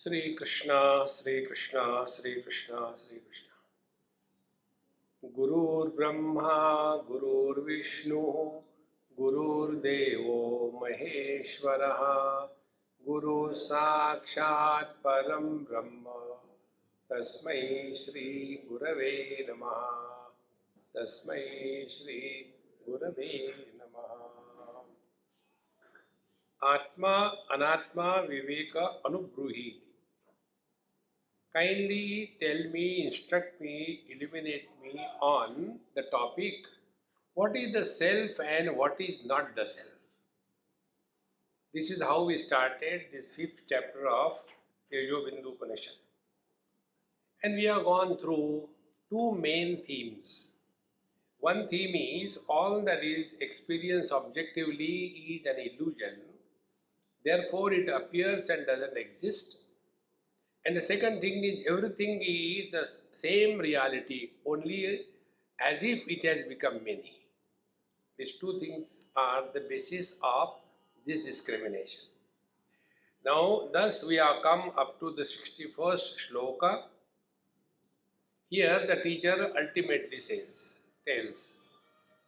Sri Krishna, Sri Krishna, Sri Krishna, Sri Krishna. Gurur Brahma, Gurur Vishnu, Gurur Devo Maheshwaraha, Guru Sakshat Param Brahma, Tasmai Shri Gurave Namaha, Tasmai Shri Gurave Namaha. Atma Anatma Viveka Anubruhiti. Kindly tell me, instruct me, illuminate me on the topic what is the self and what is not the self. This is how we started this fifth chapter of Tejobindu Upanishad. And we have gone through two main themes. One theme is all that is experienced objectively is an illusion, therefore it appears and doesn't exist. And the second thing is everything is the same reality, only as if it has become many. These two things are the basis of this discrimination. Now, thus we have come up to the 61st shloka. Here the teacher ultimately tells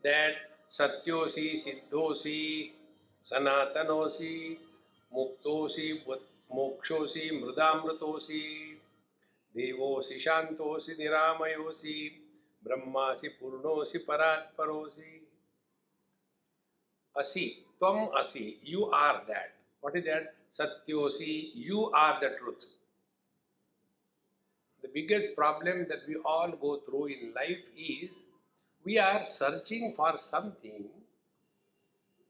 that Satyosi, Siddhosi, Sanatanosi, Muktosi, Mokshosi, Mrudamritosi, Devosi, Shantosi, Niramayosi, Brahmasi, Purnosi, Paratparosi. Asi, Tvam Asi, you are that. What is that? Satyosi, you are the truth. The biggest problem that we all go through in life is we are searching for something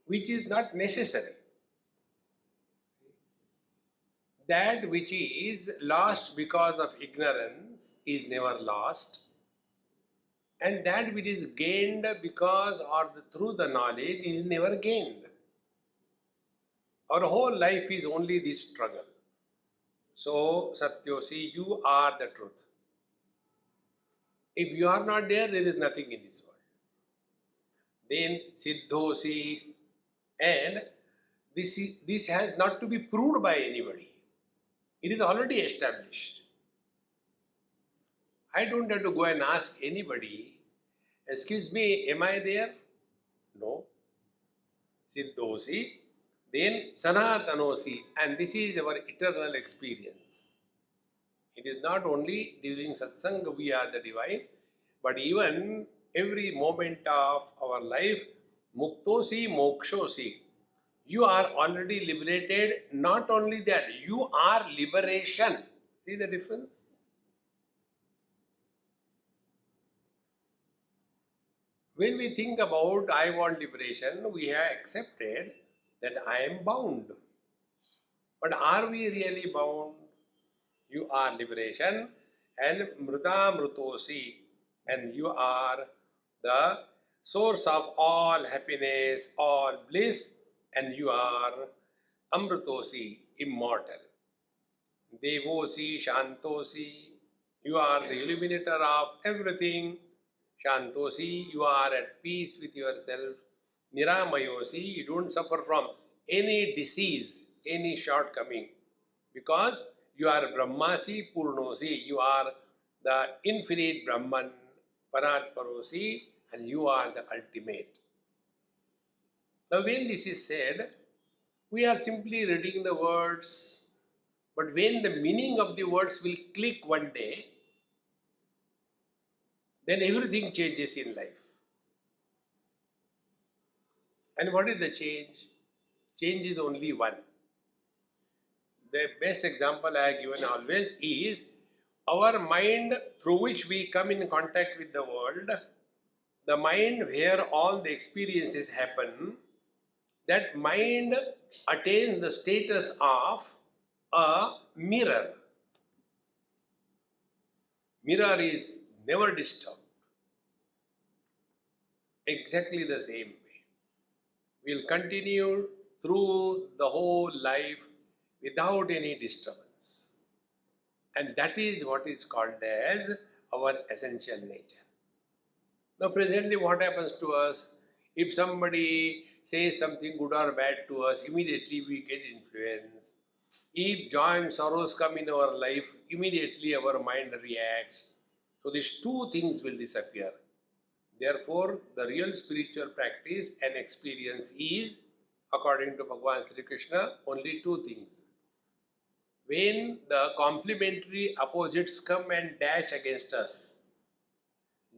which is not necessary. That which is lost because of ignorance is never lost, and that which is gained because or through the knowledge is never gained. Our whole life is only this struggle. So, Satyosi, you are the truth. If you are not there, there is nothing in this world. Then Siddhosi, and this has not to be proved by anybody. It is already established. I don't have to go and ask anybody, excuse me, am I there? No. Siddhosi, then Sanatanosi, and this is our eternal experience. It is not only during satsanga we are the divine, but even every moment of our life, Muktosi, Mokshosi, you are already liberated. Not only that, you are liberation. See the difference? When we think about I want liberation, we have accepted that I am bound. But are we really bound? You are liberation, and Mrita Mrutosi, and you are the source of all happiness, all bliss, and you are Amrutosi, immortal. Devosi, Shantosi, you are the illuminator of everything. Shantosi, you are at peace with yourself. Niramayosi, you don't suffer from any disease, any shortcoming, because you are Brahmasi, Purnosi, you are the infinite Brahman, Paratparosi, and you are the ultimate. Now when this is said, we are simply reading the words, but when the meaning of the words will click one day, then everything changes in life. And what is the change? Change is only one. The best example I have given always is our mind through which we come in contact with the world, the mind where all the experiences happen, that mind attains the status of a mirror. Mirror is never disturbed. Exactly the same way. We will continue through the whole life without any disturbance. And that is what is called as our essential nature. Now presently what happens to us? If somebody says something good or bad to us, immediately we get influenced. If joy and sorrows come in our life, immediately our mind reacts. So these two things will disappear. Therefore, the real spiritual practice and experience is, according to Bhagavan Sri Krishna, only two things. When the complementary opposites come and dash against us,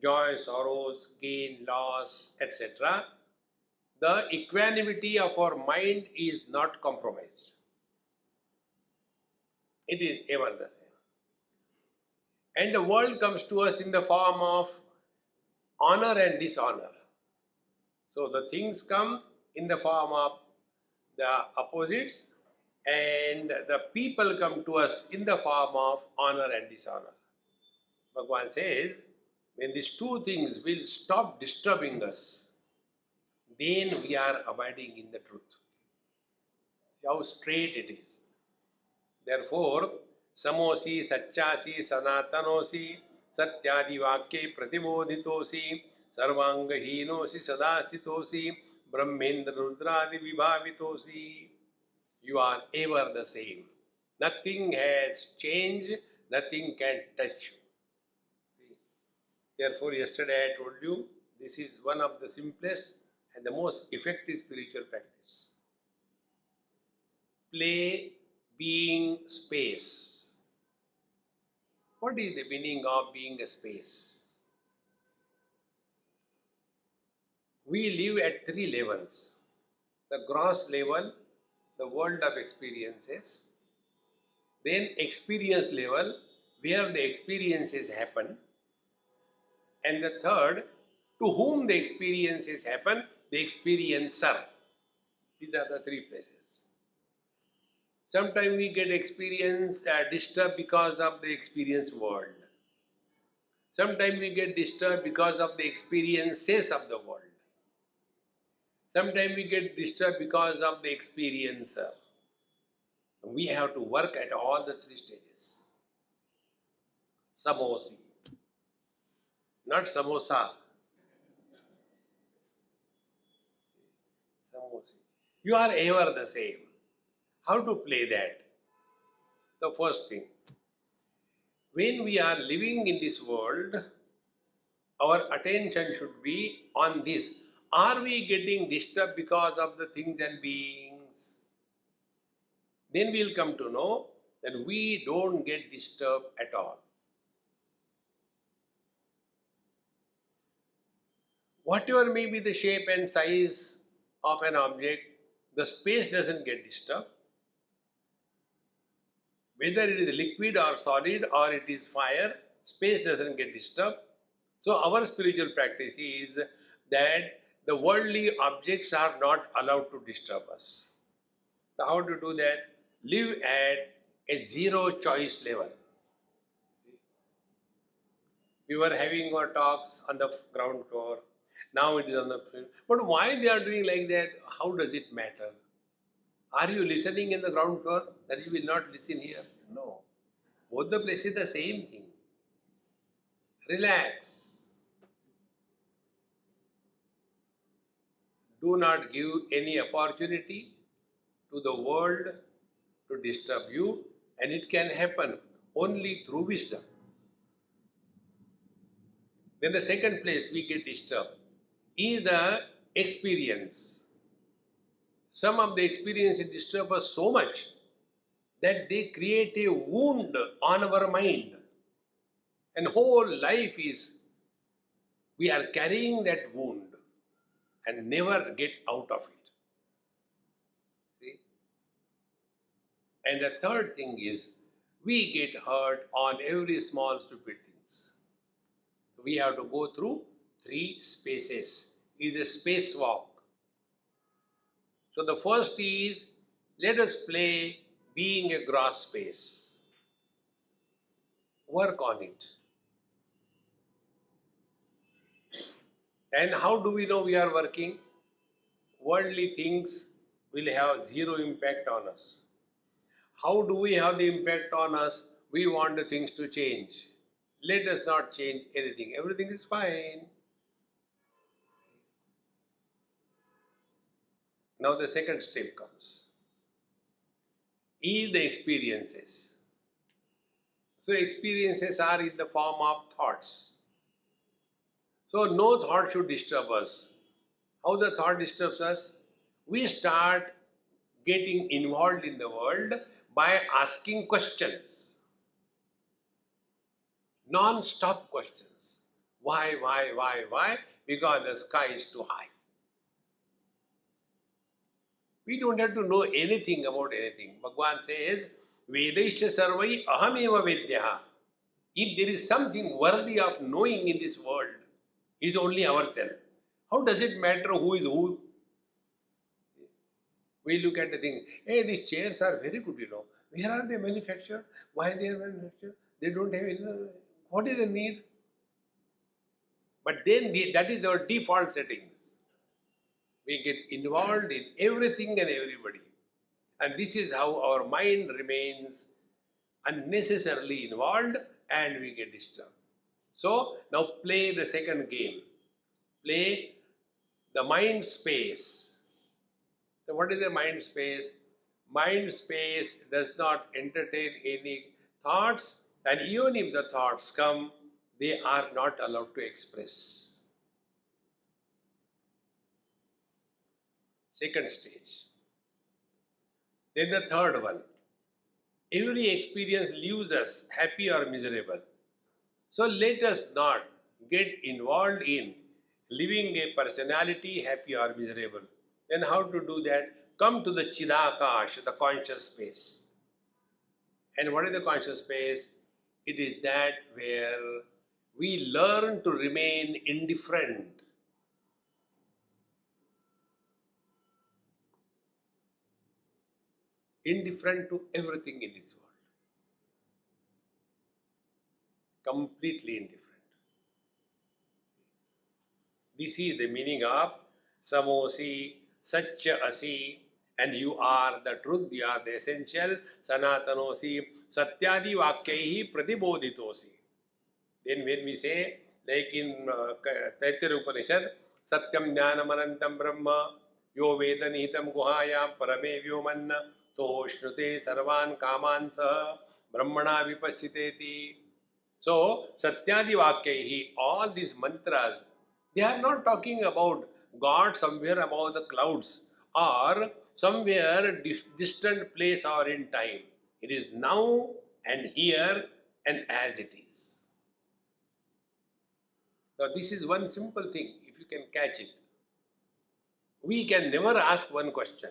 joy, sorrows, gain, loss, etc., the equanimity of our mind is not compromised. It is ever the same. And the world comes to us in the form of honor and dishonor. So the things come in the form of the opposites, and the people come to us in the form of honor and dishonor. Bhagavan says, when these two things will stop disturbing us, then we are abiding in the truth. See how straight it is. Therefore, samosi, satchasi, sanatanosi, satyadi vakye pratibodhitosi, sarvangahinosi, sadastitosi, brahmendra rudradi vibhavitosi. You are ever the same. Nothing has changed, nothing can touch you. Therefore, yesterday I told you, this is one of the simplest and the most effective spiritual practice. Play being space. What is the meaning of being a space? We live at three levels. The gross level, the world of experiences. Then experience level, where the experiences happen. And the third, to whom the experiences happen, the experiencer. These are the three places. Sometimes we get experience disturbed because of the experience world. Sometimes we get disturbed because of the experiences of the world. Sometimes we get disturbed because of the experiencer. We have to work at all the three stages. Samosi, not samosa. Samosi. You are ever the same. How to play that? The first thing. When we are living in this world, our attention should be on this. Are we getting disturbed because of the things and beings? Then we will come to know that we don't get disturbed at all. Whatever may be the shape and size of an object, the space doesn't get disturbed. Whether it is liquid or solid or it is fire, space doesn't get disturbed. So our spiritual practice is that the worldly objects are not allowed to disturb us. So how to do that? Live at a zero choice level. We were having our talks on the ground floor. Now it is on the floor. But why they are doing like that? How does it matter? Are you listening in the ground floor that you will not listen here? No. Both the places the same thing. Relax. Do not give any opportunity to the world to disturb you, and it can happen only through wisdom. Then the second place we get disturbed is the experience. Some of the experiences disturb us so much that they create a wound on our mind. And whole life is, we are carrying that wound and never get out of it. See? And the third thing is, we get hurt on every small stupid things. So we have to go through three spaces. It is a spacewalk. So the first is, let us play being a gross space. Work on it. And how do we know we are working? Worldly things will have zero impact on us. How do we have the impact on us? We want the things to change. Let us not change anything. Everything is fine. Now the second step comes. is the experiences. So experiences are in the form of thoughts. So no thought should disturb us. How the thought disturbs us? We start getting involved in the world by asking questions. Non-stop questions. Why? Because the sky is too high. We don't have to know anything about anything. Bhagavan says, Vedaisya sarvai ahameva vedyaha. If there is something worthy of knowing in this world, is only ourselves. How does it matter who is who? We look at the thing, hey, these chairs are very good, Where are they manufactured? Why they are manufactured? They don't have any. What is the need? But then that is our default settings. We get involved in everything and everybody. And this is how our mind remains unnecessarily involved and we get disturbed. So now play the second game. Play the mind space. So what is the mind space? Mind space does not entertain any thoughts, and even if the thoughts come, they are not allowed to express. Second stage. Then the third one. Every experience leaves us happy or miserable. So let us not get involved in living a personality happy or miserable. Then how to do that? Come to the Chidakash, the conscious space. And what is the conscious space? It is that where we learn to remain indifferent. Indifferent to everything in this world. Completely indifferent. This is the meaning of Samosi, Satya Asi, and you are the truth, you are the essential, Sanatanosi, Satyadi Vakyaihi Pratibodhitosi. Then when we say, like in Taittiriya Upanishad, Satyam Jnanam Anantam Brahma, Yo Veda Nihitam Guhayam Parame Vyomanna, Sohoshnute Sarvan Kaman Saha, Brahmana Vipaschiteti. So, Satyadi Vakyaihi, all these mantras, they are not talking about God somewhere above the clouds or somewhere distant place or in time. It is now and here and as it is. Now, this is one simple thing, if you can catch it. We can never ask one question,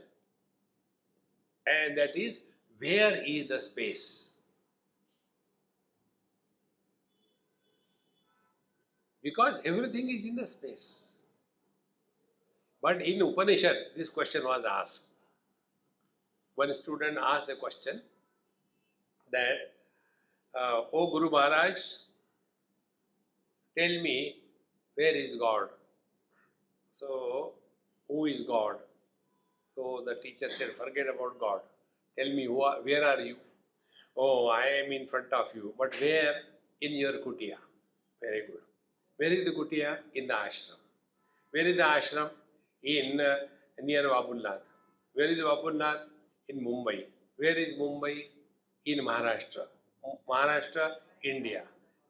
and that is, where is the space? Because everything is in the space. But in Upanishad, this question was asked. One student asked the question that, O Guru Maharaj, tell me, where is God? So, who is God? So the teacher said, forget about God. Tell me, where are you? Oh, I am in front of you. But where? In your kutia. Very good. Where is the kutia? In the ashram. Where is the ashram? In near Babulnath. Where is Babulnath? In Mumbai. Where is Mumbai? In Maharashtra. Maharashtra, India.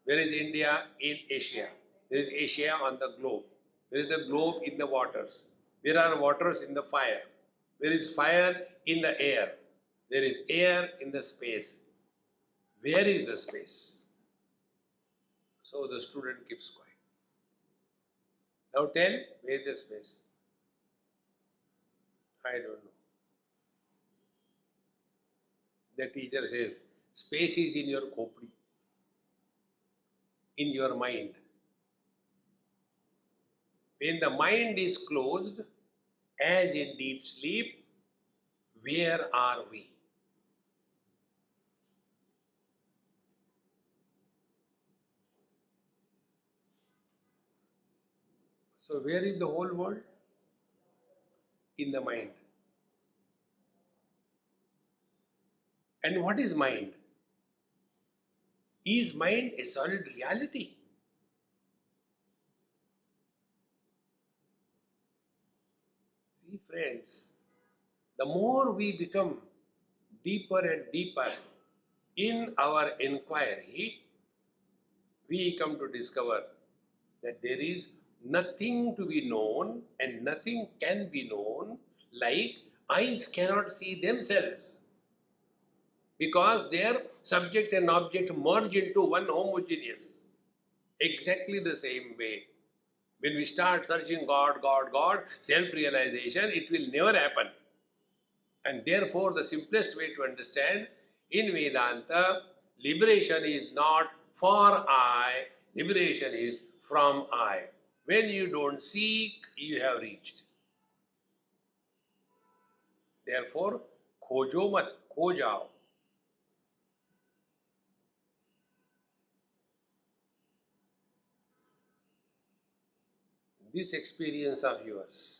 Where is India? In Asia. There is Asia on the globe. Where is the globe? In the waters. There are waters in the fire. There is fire in the air. There is air in the space. Where is the space? So the student keeps quiet. Now tell, where is the space? I don't know. The teacher says, space is in your khopdi, in your mind. When the mind is closed, as in deep sleep, where are we? So where is the whole world? In the mind. And what is mind? Is mind a solid reality? See friends, the more we become deeper and deeper in our inquiry, we come to discover that there is nothing to be known and nothing can be known, like eyes cannot see themselves, because their subject and object merge into one homogeneous. Exactly the same way, when we start searching God, God, God, self-realization, it will never happen. And therefore, the simplest way to understand in Vedanta, liberation is not for I, liberation is from I. When you don't seek, you have reached. Therefore, खोजो मत, खो जाओ. This experience of yours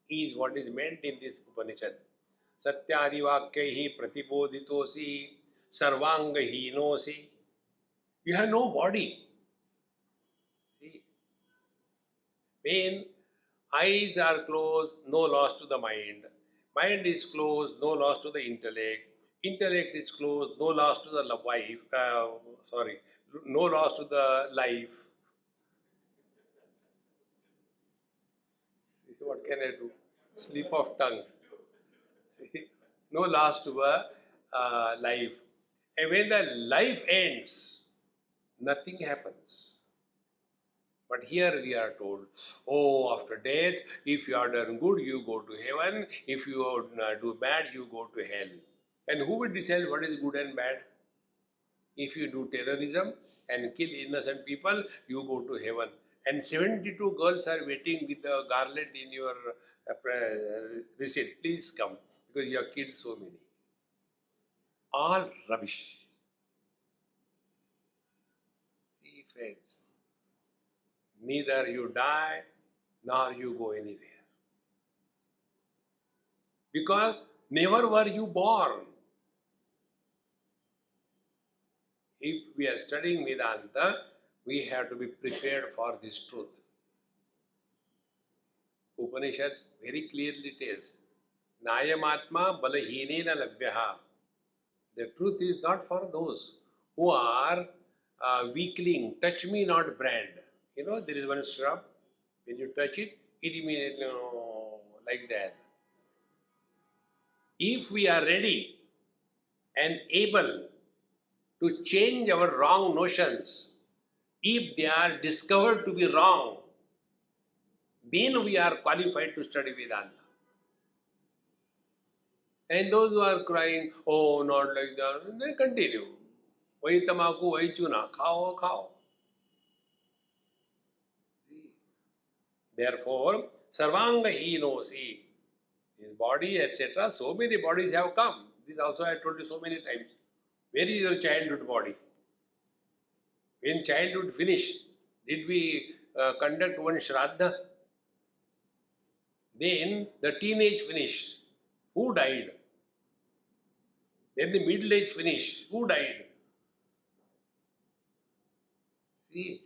is what is meant in this Upanishad. Satyadivakyaihi pratibodhitosi sarvangahinosi. You have no body. See, when eyes are closed, no loss to the mind. Mind is closed, no loss to the intellect. Intellect is closed, no loss to the wife. No loss to the life. See, what can I do? Slip of tongue. See, no loss to a life. And when the life ends, nothing happens. But here we are told, oh, after death, if you are done good, you go to heaven. If you do bad, you go to hell. And who will decide what is good and bad? If you do terrorism and kill innocent people, you go to heaven. And 72 girls are waiting with the garland in your receipt. Please come, because you have killed so many. All rubbish. See, friends, neither you die nor you go anywhere. Because never were you born. If we are studying Vedanta, we have to be prepared for this truth. Upanishad very clearly tells, Nayamatma balahinena labhyaha. The truth is not for those who are weakling, touch me not brand. You know, there is one shrub, when you touch it, it immediately, like that. If we are ready and able to change our wrong notions, if they are discovered to be wrong, then we are qualified to study Vedanta. And those who are crying, oh, not like that, they continue. Vahi tamaku, vahi chuna, khao, khao. Therefore, sarvanga hinosi, his body, etc. So many bodies have come. This also I told you so many times. Where is your childhood body? When childhood finished, did we conduct one shraddha? Then the teenage finished. Who died? Then the middle age finished. Who died? See,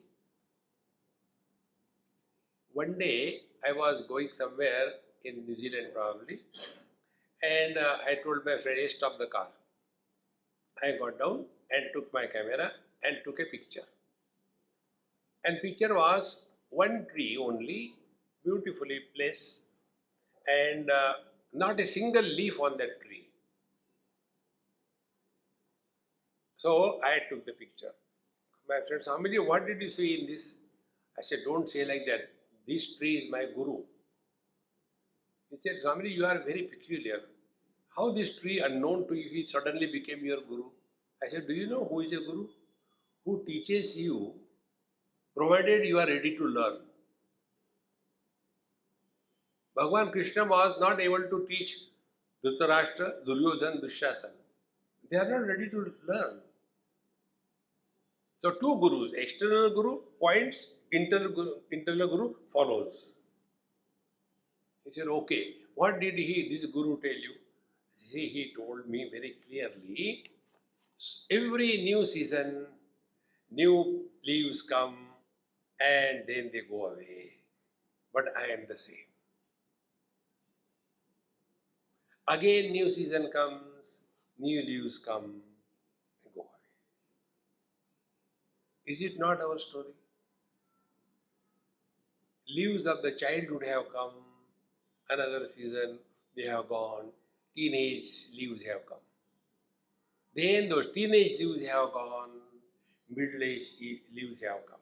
one day I was going somewhere in New Zealand probably, and I told my friend, hey, stop the car. I got down and took my camera and took a picture. And picture was one tree only, beautifully placed, and not a single leaf on that tree. So I took the picture. My friend Swami, what did you see in this? I said, don't say like that. This tree is my guru. He said, Swami, you are very peculiar. How this tree unknown to you, he suddenly became your guru? I said, do you know who is a guru? Who teaches you, provided you are ready to learn. Bhagavan Krishna was not able to teach Dhritarashtra, Duryodhana, Dushasana. They are not ready to learn. So two gurus, external guru points, internal guru follows. He said, okay, what did this guru tell you? See, he told me very clearly, every new season, new leaves come and then they go away. But I am the same. Again new season comes, new leaves come and go away. Is it not our story? Leaves of the childhood have come, another season they have gone, teenage leaves have come. Then those teenage leaves have gone, middle-aged leaves have come.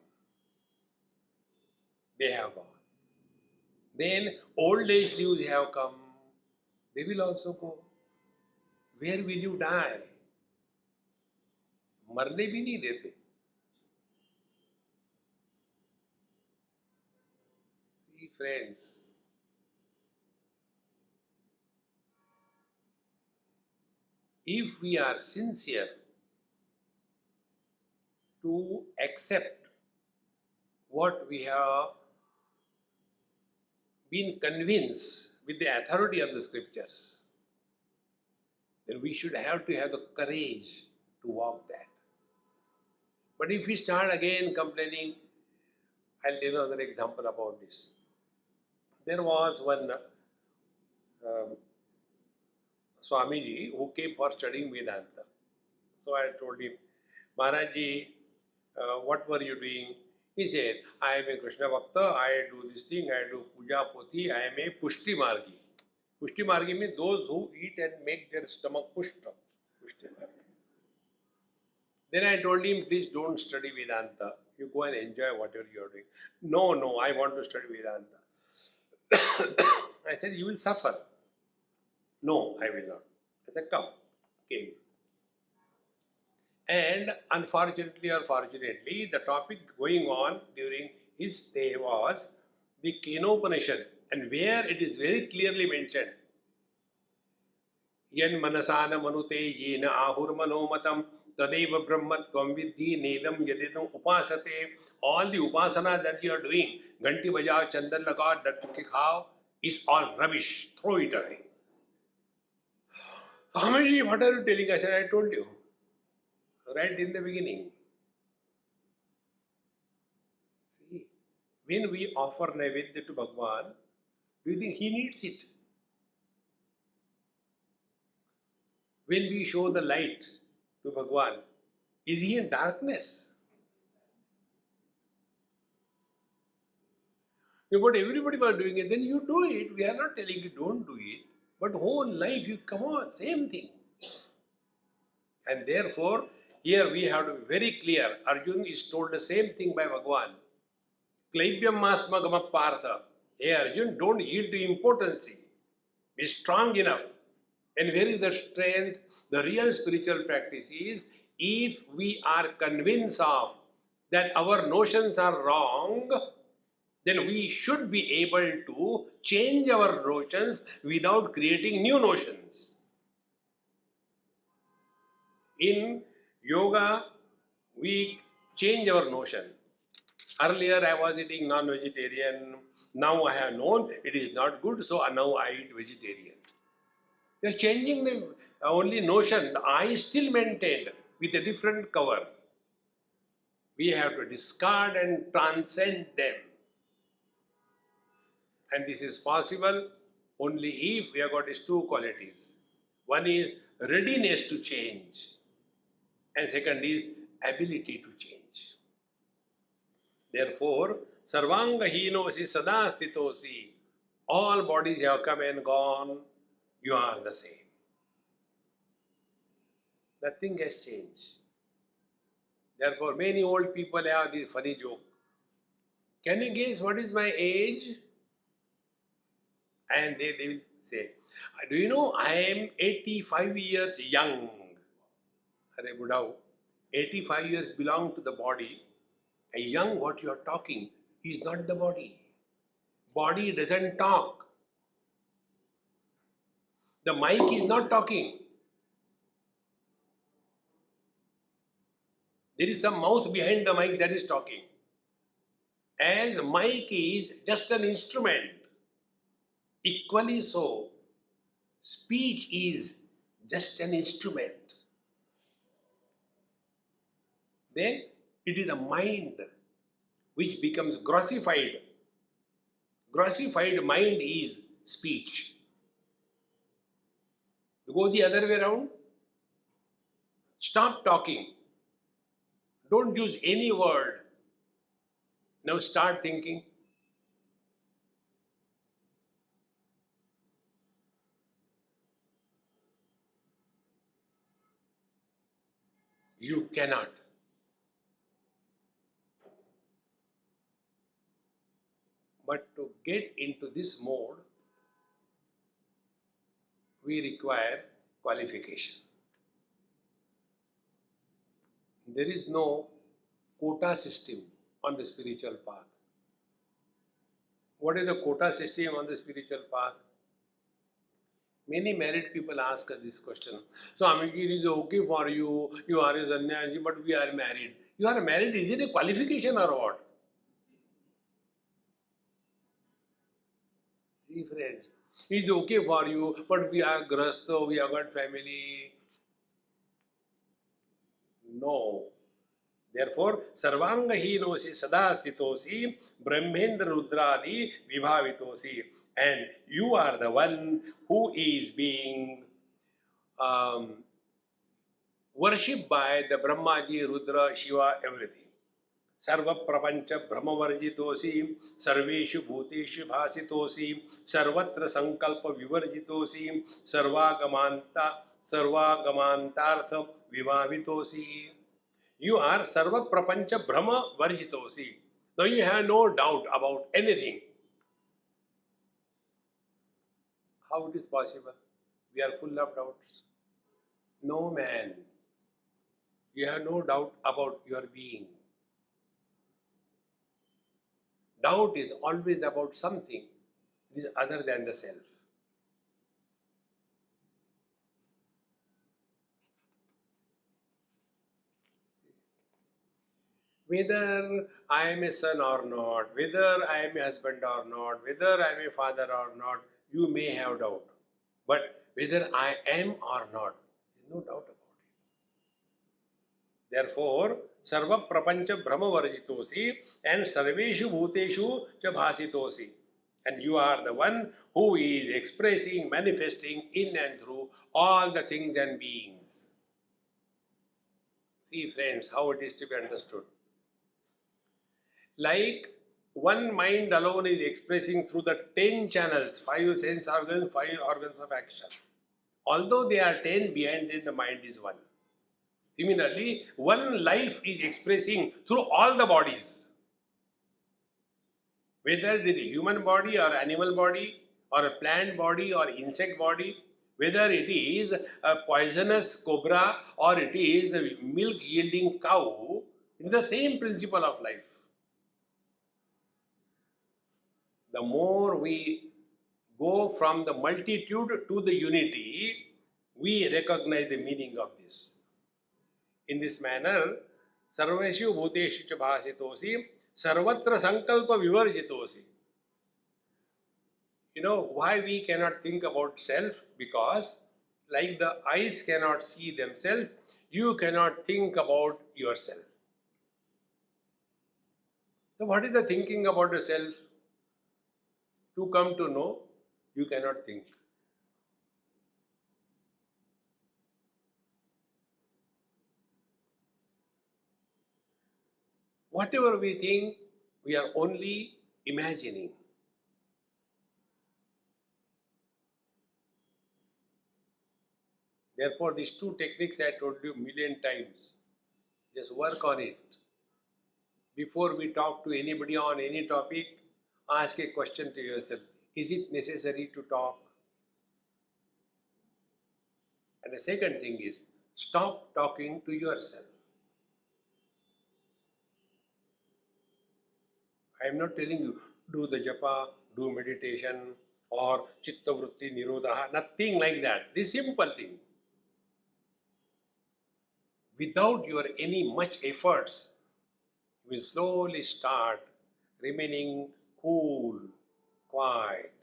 They have gone. Then old age leaves have come, they will also go. Where will you die? मरने भी नहीं देते. See friends, if we are sincere to accept what we have been convinced with the authority of the scriptures, then we should have to have the courage to walk that. But if we start again complaining, I'll tell you another example about this. There was one Swamiji who came for studying Vedanta. So I told him, Maharajji, what were you doing? He said, I am a Krishna Bhakta, I do this thing, I do puja poti, I am a pushti margi. Pushti margi means those who eat and make their stomach pushta. Pushti margi. Then I told him, please don't study Vedanta. You go and enjoy whatever you are doing. No, I want to study Vedanta. I said, you will suffer. No, I will not. I said, come. Came. And unfortunately or fortunately, the topic going on during his stay was the Upanishad, and where it is very clearly mentioned, Yan manasana manute yena ahur manomatam tadeva brahmatvam vidhi nedam yaditam upasate. All the upasana that you are doing, ganti bajao, chandan lagao, dattke khao, is all rubbish. Throw it away. Swamiji, what are you telling? I said, I told you. Right in the beginning. See, when we offer Naivedya to Bhagwan, do you think he needs it? When we show the light to Bhagwan, is he in darkness? But everybody was doing it, then you do it. We are not telling you don't do it. But whole life you come on, same thing. And therefore, here we have to be very clear. Arjuna is told the same thing by Bhagwan. Klaibhyam masma gama partha. Hey Arjuna, don't yield to impotency. Be strong enough. And where is the strength? The real spiritual practice is, if we are convinced of that our notions are wrong, then we should be able to change our notions without creating new notions. In yoga, we change our notion. Earlier I was eating non-vegetarian. Now I have known it is not good, so now I eat vegetarian. You are changing the only notion. The I is still maintained with a different cover. We have to discard and transcend them. And this is possible only if we have got these two qualities. One is readiness to change, and second is ability to change. Therefore, sarvanga hinosi sada stitosi. All bodies have come and gone. You are the same. Nothing has changed. Therefore, many old people have this funny joke. Can you guess what is my age? And they will say, do you know I am 85 years young? Arey Budao, 85 years belong to the body. A young, what you are talking is not the body. Body doesn't talk. The mic is not talking. There is some mouse behind the mic that is talking. As mic is just an instrument, equally so, speech is just an instrument. Then it is the mind which becomes grossified. Grossified mind is speech. Go the other way around. Stop talking. Don't use any word. Now start thinking. You cannot. But to get into this mode, we require qualification. There is no quota system on the spiritual path. What is the quota system on the spiritual path? Many married people ask us this question. So, Amiki, it is okay for you, you are a sannyasi, but we are married. You are married, is it a qualification or what? See, friends, it is okay for you, but we are grahastha, we have got family. No. Therefore, sarvanga hinosi sadastitosi brahmendra rudradi vibhavitosi. And you are the one who is being worshipped by the Brahmaji, Rudra, Shiva, everything. Sarva prapancha brahmavarjitosi, sarveshu bhuteshu bhasitosi, sarvatra sankalpa vivarjitosi, sarvagamantartha vibhavitosi. You are sarva prapancha brahma varjitosi. Now you have no doubt about anything. How it is possible? We are full of doubts. No, man. You have no doubt about your being. Doubt is always about something. It is other than the self. Whether I am a son or not, whether I am a husband or not, whether I am a father or not, you may have doubt. But whether I am or not, there is no doubt about it. Therefore, sarva prapancha brahma varjitosi and sarveshu bhuteshu cha bhasitosi. And you are the one who is expressing, manifesting in and through all the things and beings. See, friends, how it is to be understood. Like one mind alone is expressing through the 10 channels, 5 sense organs, 5 organs of action. Although they are 10, behind them the mind is one. Similarly, one life is expressing through all the bodies. Whether it is a human body or animal body or a plant body or insect body, whether it is a poisonous cobra or it is a milk yielding cow, it is the same principle of life. The more we go from the multitude to the unity, we recognize the meaning of this. In this manner, sarveshu bhuteshu cha bhasitosi, sarvatra sankalpa vivarjitosi. You know why we cannot think about self? Because like the eyes cannot see themselves, you cannot think about yourself. So what is the thinking about yourself? To come to know, you cannot think. Whatever we think, we are only imagining. Therefore, these two techniques I told you a million times. Just work on it. Before we talk to anybody on any topic, ask a question to yourself. Is it necessary to talk? And the second thing is, stop talking to yourself. I am not telling you, do the japa, do meditation, or chitta vritti nirodha, nothing like that. This simple thing. Without your any much efforts, you will slowly start remaining cool, quiet.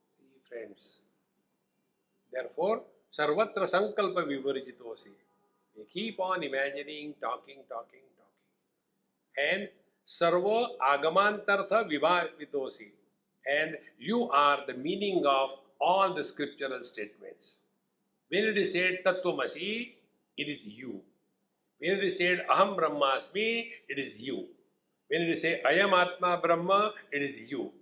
See, friends. Therefore, sarvatra sankalpa vivarjitosi. We keep on imagining, talking. And sarva agamantartha vibhavitosi. And you are the meaning of all the scriptural statements. When it is said Tattvamasi, it is you. When it is said Aham Brahmasmi, it is you. When it is said Ayam Atma Brahma, it is you.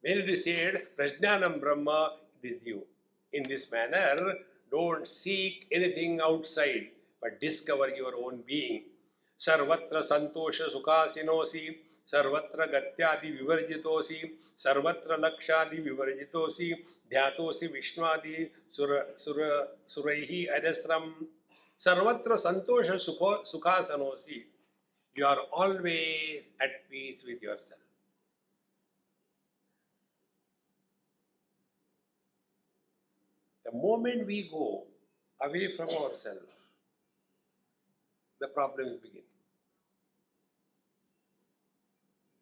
When it is said Prajnanam Brahma, it is you. In this manner, don't seek anything outside, but discover your own being. Sarvatra Santosha Sukhasinosi, Sarvatra Gatyadi Vivarjitosi, Sarvatra Lakshadi Vivarjitosi, Dhyatosi Vishnwadi Suraihi Ajasram, Sarvatra Santosha Sukhasanosi. You are always at peace with yourself. The moment we go away from ourselves, the problems begin.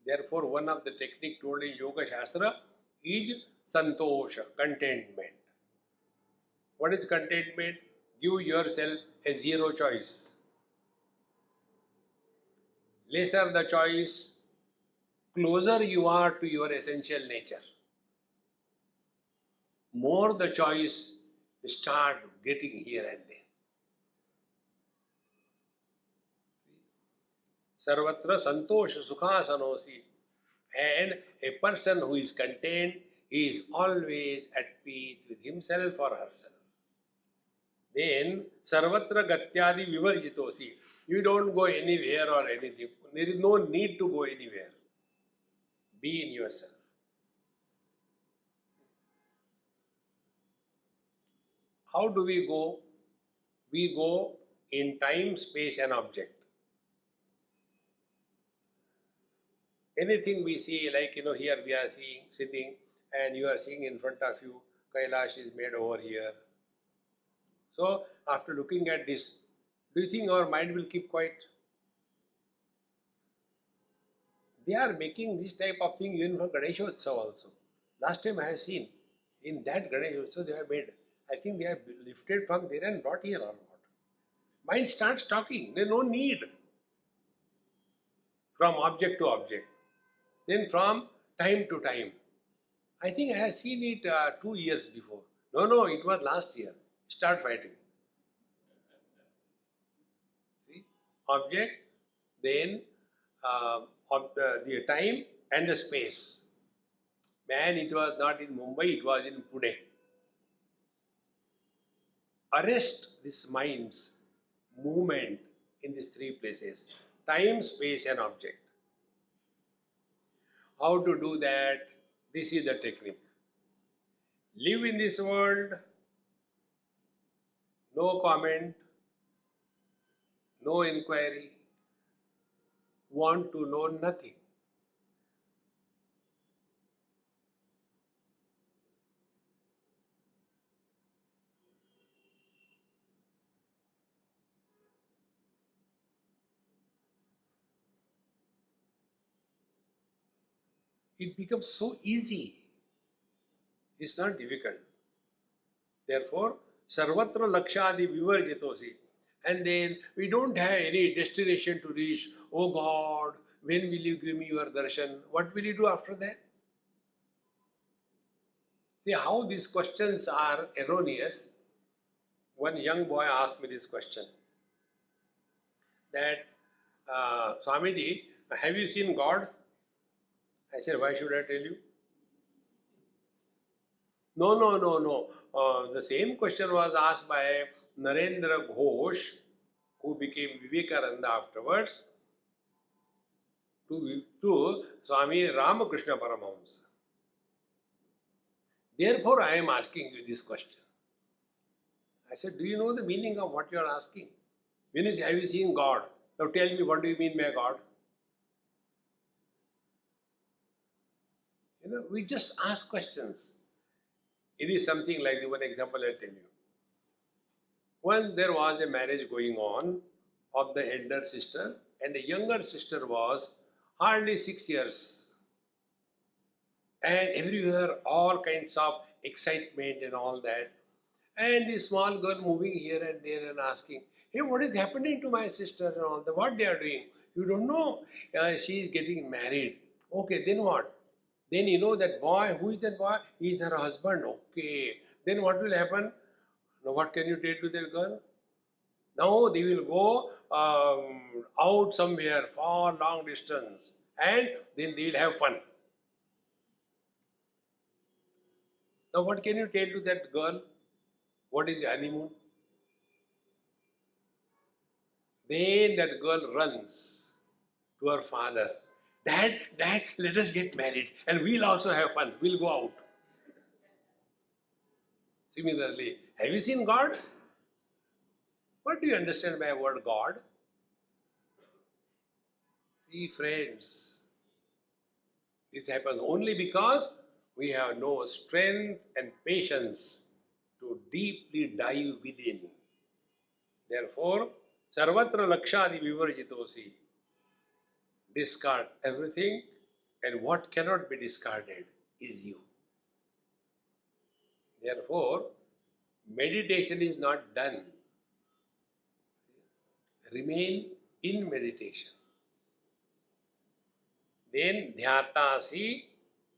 Therefore, one of the technique told in Yoga Shastra is Santosha, contentment. What is contentment? Give yourself a zero choice. Lesser the choice, closer you are to your essential nature. More the choice, start getting here and there. Sarvatra Santosha Sukhasanosi. And a person who is content is always at peace with himself or herself. Then Sarvatra Gatyadi Vivarjitosi. You don't go anywhere or anything. There is no need to go anywhere. Be in yourself. How do we go? We go in time, space and object. Anything we see, like here we are seeing, sitting, and you are seeing in front of you, Kailash is made over here. So, after looking at this, do you think our mind will keep quiet? They are making this type of thing even for Ganeshotsav also. Last time I have seen, in that Ganeshotsav they have made, I think they have lifted from there and brought here or what. Mind starts talking, there is no need. From object to object. Then from time to time. I think I have seen it 2 years before. No, it was last year. Start fighting. See? Object, then the time and the space. Man, it was not in Mumbai, it was in Pune. Arrest this mind's movement in these three places. Time, space and object. How to do that? This is the technique. Live in this world, no comment, no inquiry, want to know nothing. It becomes so easy. It's not difficult. Therefore, Sarvatra Lakshadi Vivarjitosi. And then we don't have any destination to reach. Oh God, when will you give me your darshan? What will you do after that? See how these questions are erroneous. One young boy asked me this question. That, Swamiji, have you seen God? I said, why should I tell you? No. The same question was asked by Narendra Ghosh, who became Vivekananda afterwards, to Swami Ramakrishna Paramahamsa. Therefore, I am asking you this question. I said, do you know the meaning of what you are asking? When you say, have you seen God? Now tell me, what do you mean by God? We just ask questions. It is something like the one example I tell you. Once there was a marriage going on of the elder sister, and the younger sister was hardly 6 years. And everywhere all kinds of excitement and all that. And the small girl moving here and there and asking, hey, what is happening to my sister and all that? What they are doing? You don't know. She is getting married. Okay, then what? Then you know that boy, who is that boy? He is her husband. Okay. Then what will happen? Now what can you tell to that girl? Now they will go out somewhere far long distance and then they will have fun. Now what can you tell to that girl? What is the honeymoon? Then that girl runs to her father. Dad, Dad, let us get married and we'll also have fun. We'll go out. Similarly, have you seen God? What do you understand by the word God? See, friends, this happens only because we have no strength and patience to deeply dive within. Therefore, sarvatra lakshadi vivarjitosi. Discard everything, and what cannot be discarded is you. Therefore, meditation is not done. Remain in meditation. Then dhyatasi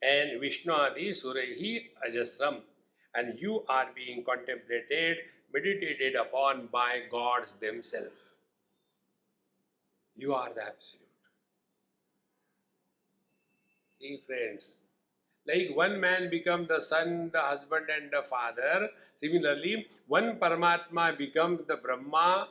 and Vishnadi Suraihi Ajasram, and you are being contemplated, meditated upon by gods themselves. You are the Absolute. See, friends, like one man becomes the son, the husband, and the father. Similarly, one Paramatma becomes the Brahma,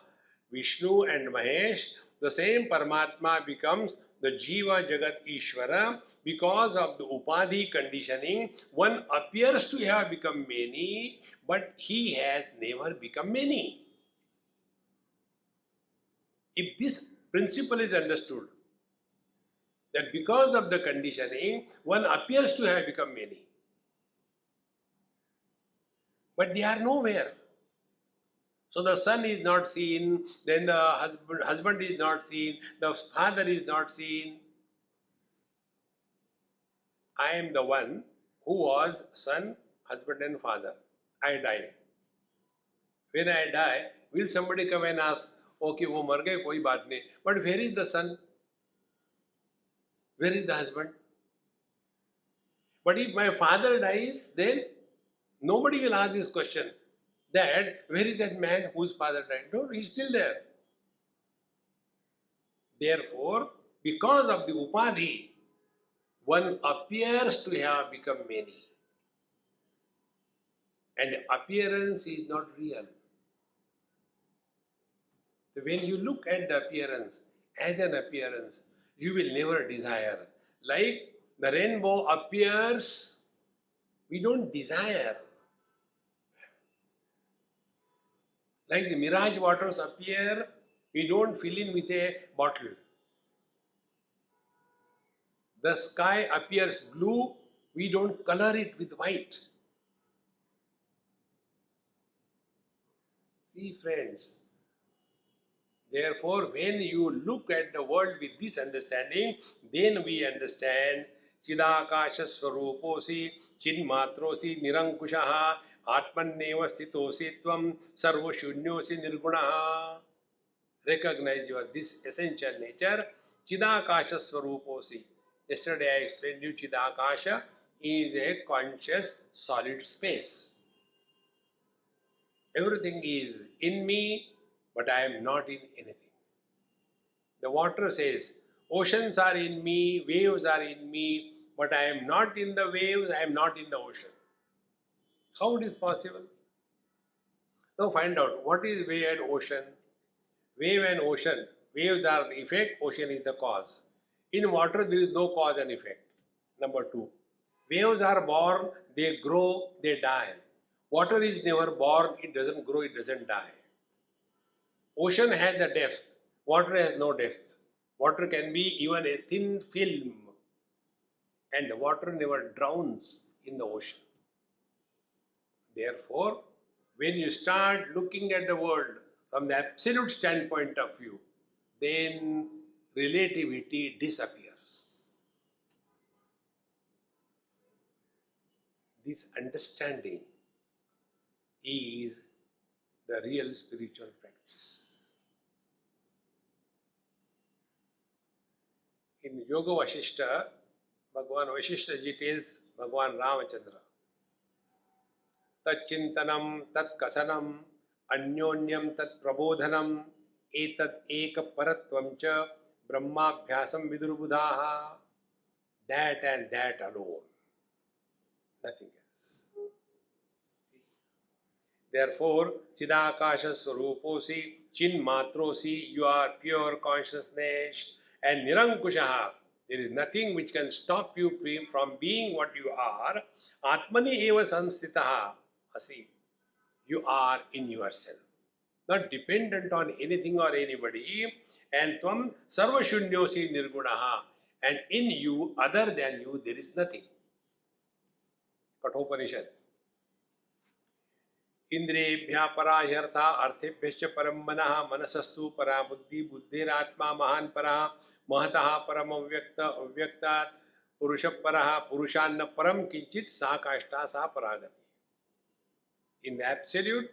Vishnu, and Mahesh. The same Paramatma becomes the Jiva Jagat Ishvara. Because of the Upadhi conditioning, one appears to have become many, but he has never become many. If this principle is understood, that because of the conditioning, one appears to have become many, but they are nowhere. So the son is not seen, then the husband is not seen, the father is not seen. I am the one who was son, husband and father. I died. When I die, will somebody come and ask, okay, wo mar gaye, koi baat nahi. But where is the son? Where is the husband? But if my father dies, then nobody will ask this question. That, where is that man whose father died? No, he's still there. Therefore, because of the upadhi, one appears to have become many. And appearance is not real. So when you look at the appearance as an appearance, you will never desire. Like the rainbow appears, we don't desire. Like the mirage waters appear, we don't fill in with a bottle. The sky appears blue, we don't color it with white. See, friends, therefore, when you look at the world with this understanding, then we understand Chidakasha Swaruposi, Chinmatrosi, Nirankushaha, Atmanneva Sthitosi Tvam, Sarva Shunyosi Nirgunaha. Recognize your this essential nature, Chidakasha Swaruposi. Yesterday I explained you Chidakasha is a conscious solid space. Everything is in me, but I am not in anything. The water says, oceans are in me, waves are in me, but I am not in the waves, I am not in the ocean. How it is possible? Now find out, what is wave and ocean? Wave and ocean. Waves are the effect, ocean is the cause. In water there is no cause and effect. Number two, waves are born, they grow, they die. Water is never born, it doesn't grow, it doesn't die. Ocean has the depth, water has no depth. Water can be even a thin film, and water never drowns in the ocean. Therefore, when you start looking at the world from the absolute standpoint of view, then relativity disappears. This understanding is the real spiritual practice. In Yoga Vasishta, Bhagavan Vashishtaji tells Bhagavan Ramachandra, Tat Chintanam, Tat Kathanam, Anyonyam Tat Prabodhanam, Etat Eka Paratvam Cha, Brahmabhyasam Vidurbuddhaha. That and that alone, nothing else. Therefore, Chidakasha Swaruposi, Chin Matrosi, you are pure consciousness, and Nirankushaha, there is nothing which can stop you from being what you are. Atmani eva samstitaha, asi, you are in yourself, not dependent on anything or anybody, and tvam sarvashunnyosi nirgunaha, and in you, other than you, there is nothing. Kathopanishad. इंद्रियेभ्यः परा ह्यर्था अर्थेभ्यश्च परं मनः मनसस्तु परा बुद्धि बुद्धिरात्मा महान् परः महतः परम अव्यक्त अव्यक्तात् पुरुषः परः पुरुषान्न परम किंचित सा काष्ठा सा परागति. In absolute,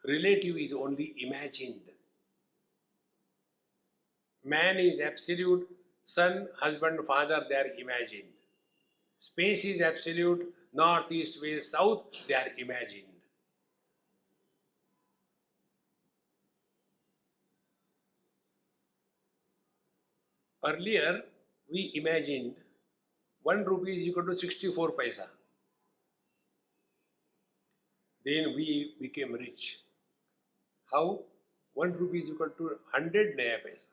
relative is only imagined. Man is absolute, son, husband, father, they are imagined. Space is absolute, north, east, west, south, they are imagined. Earlier, we imagined 1 rupee is equal to 64 paisa. Then we became rich. How? 1 rupee is equal to 100 naya paisa.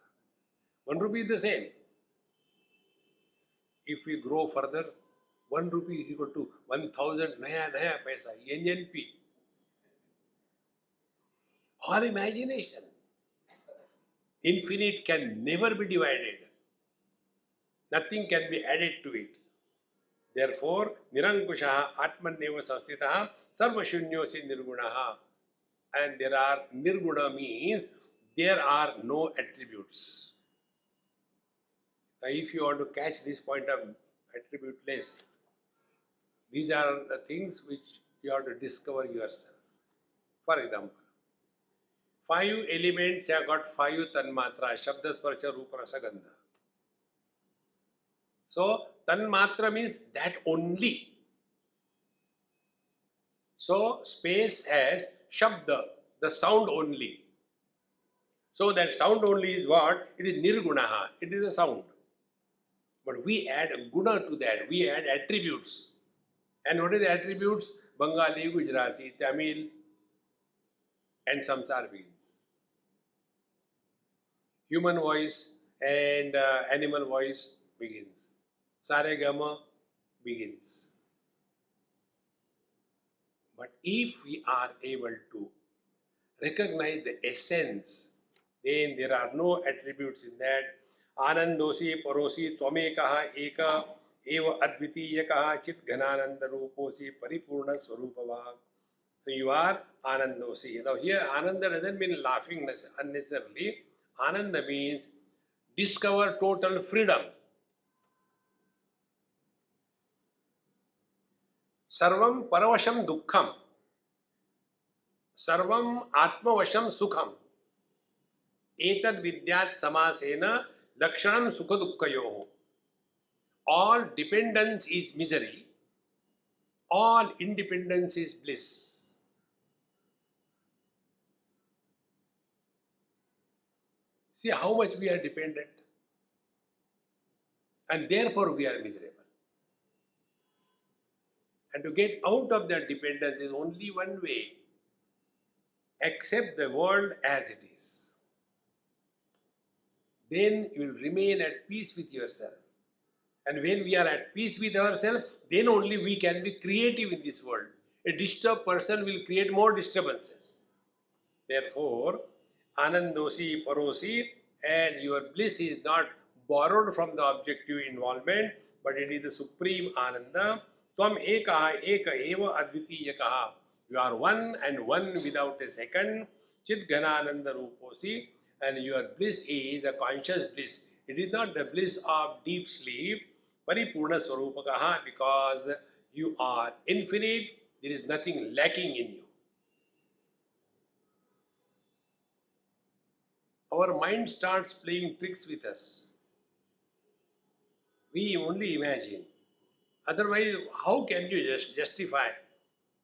1 rupee is the same. If we grow further, 1 rupee is equal to 1000 naya paisa. NNP. All imagination. Infinite can never be divided. Nothing can be added to it. Therefore, Nirankushaha Atmanneva Samstitaha Sarvashunyosi Nirgunaha. And there are Nirguna means there are no attributes. Now, if you want to catch this point of attributeless, these are the things which you have to discover yourself. For example, 5 elements have got 5 tanmatra, Shabda, Sparsha, Rupa, Rasa, Gandha. So, tanmatra means that only. So, space has Shabda, the sound only. So, that sound only is what? It is Nirgunaha, it is a sound. But we add guna to that, we add attributes. And what are the attributes? Bengali, Gujarati, Tamil, and samsara begins. Human voice and animal voice begins. Saregama begins. But if we are able to recognize the essence, then there are no attributes in that. Anandosi, Parosi, Twamekaha, Eka, Eva Advitiyakaha, Chit Ghanananda Ruposi, Paripurna Swarupava. So you are Anandosi. Now here Ananda doesn't mean laughing unnecessarily. Ananda means discover total freedom. Sarvam Paravasham Dukkham. Sarvam Atmavasham Sukham. Etad Vidyat Samasena Lakshanam Sukha Dukkhayoho. All dependence is misery. All independence is bliss. See how much we are dependent. And therefore we are miserable. And to get out of that dependence is only one way. Accept the world as it is. Then you will remain at peace with yourself. And when we are at peace with ourselves, then only we can be creative in this world. A disturbed person will create more disturbances. Therefore, Anandosi Parosi, and your bliss is not borrowed from the objective involvement, but it is the supreme Ananda. Tvam ekaha eka eva advitiyakaha. You are one and one without a second. Chit Ghanananda Ruposi, and your bliss is a conscious bliss. It is not the bliss of deep sleep, Paripurna Swarupakaha, because you are infinite, there is nothing lacking in you. Our mind starts playing tricks with us. We only imagine. Otherwise, how can you justify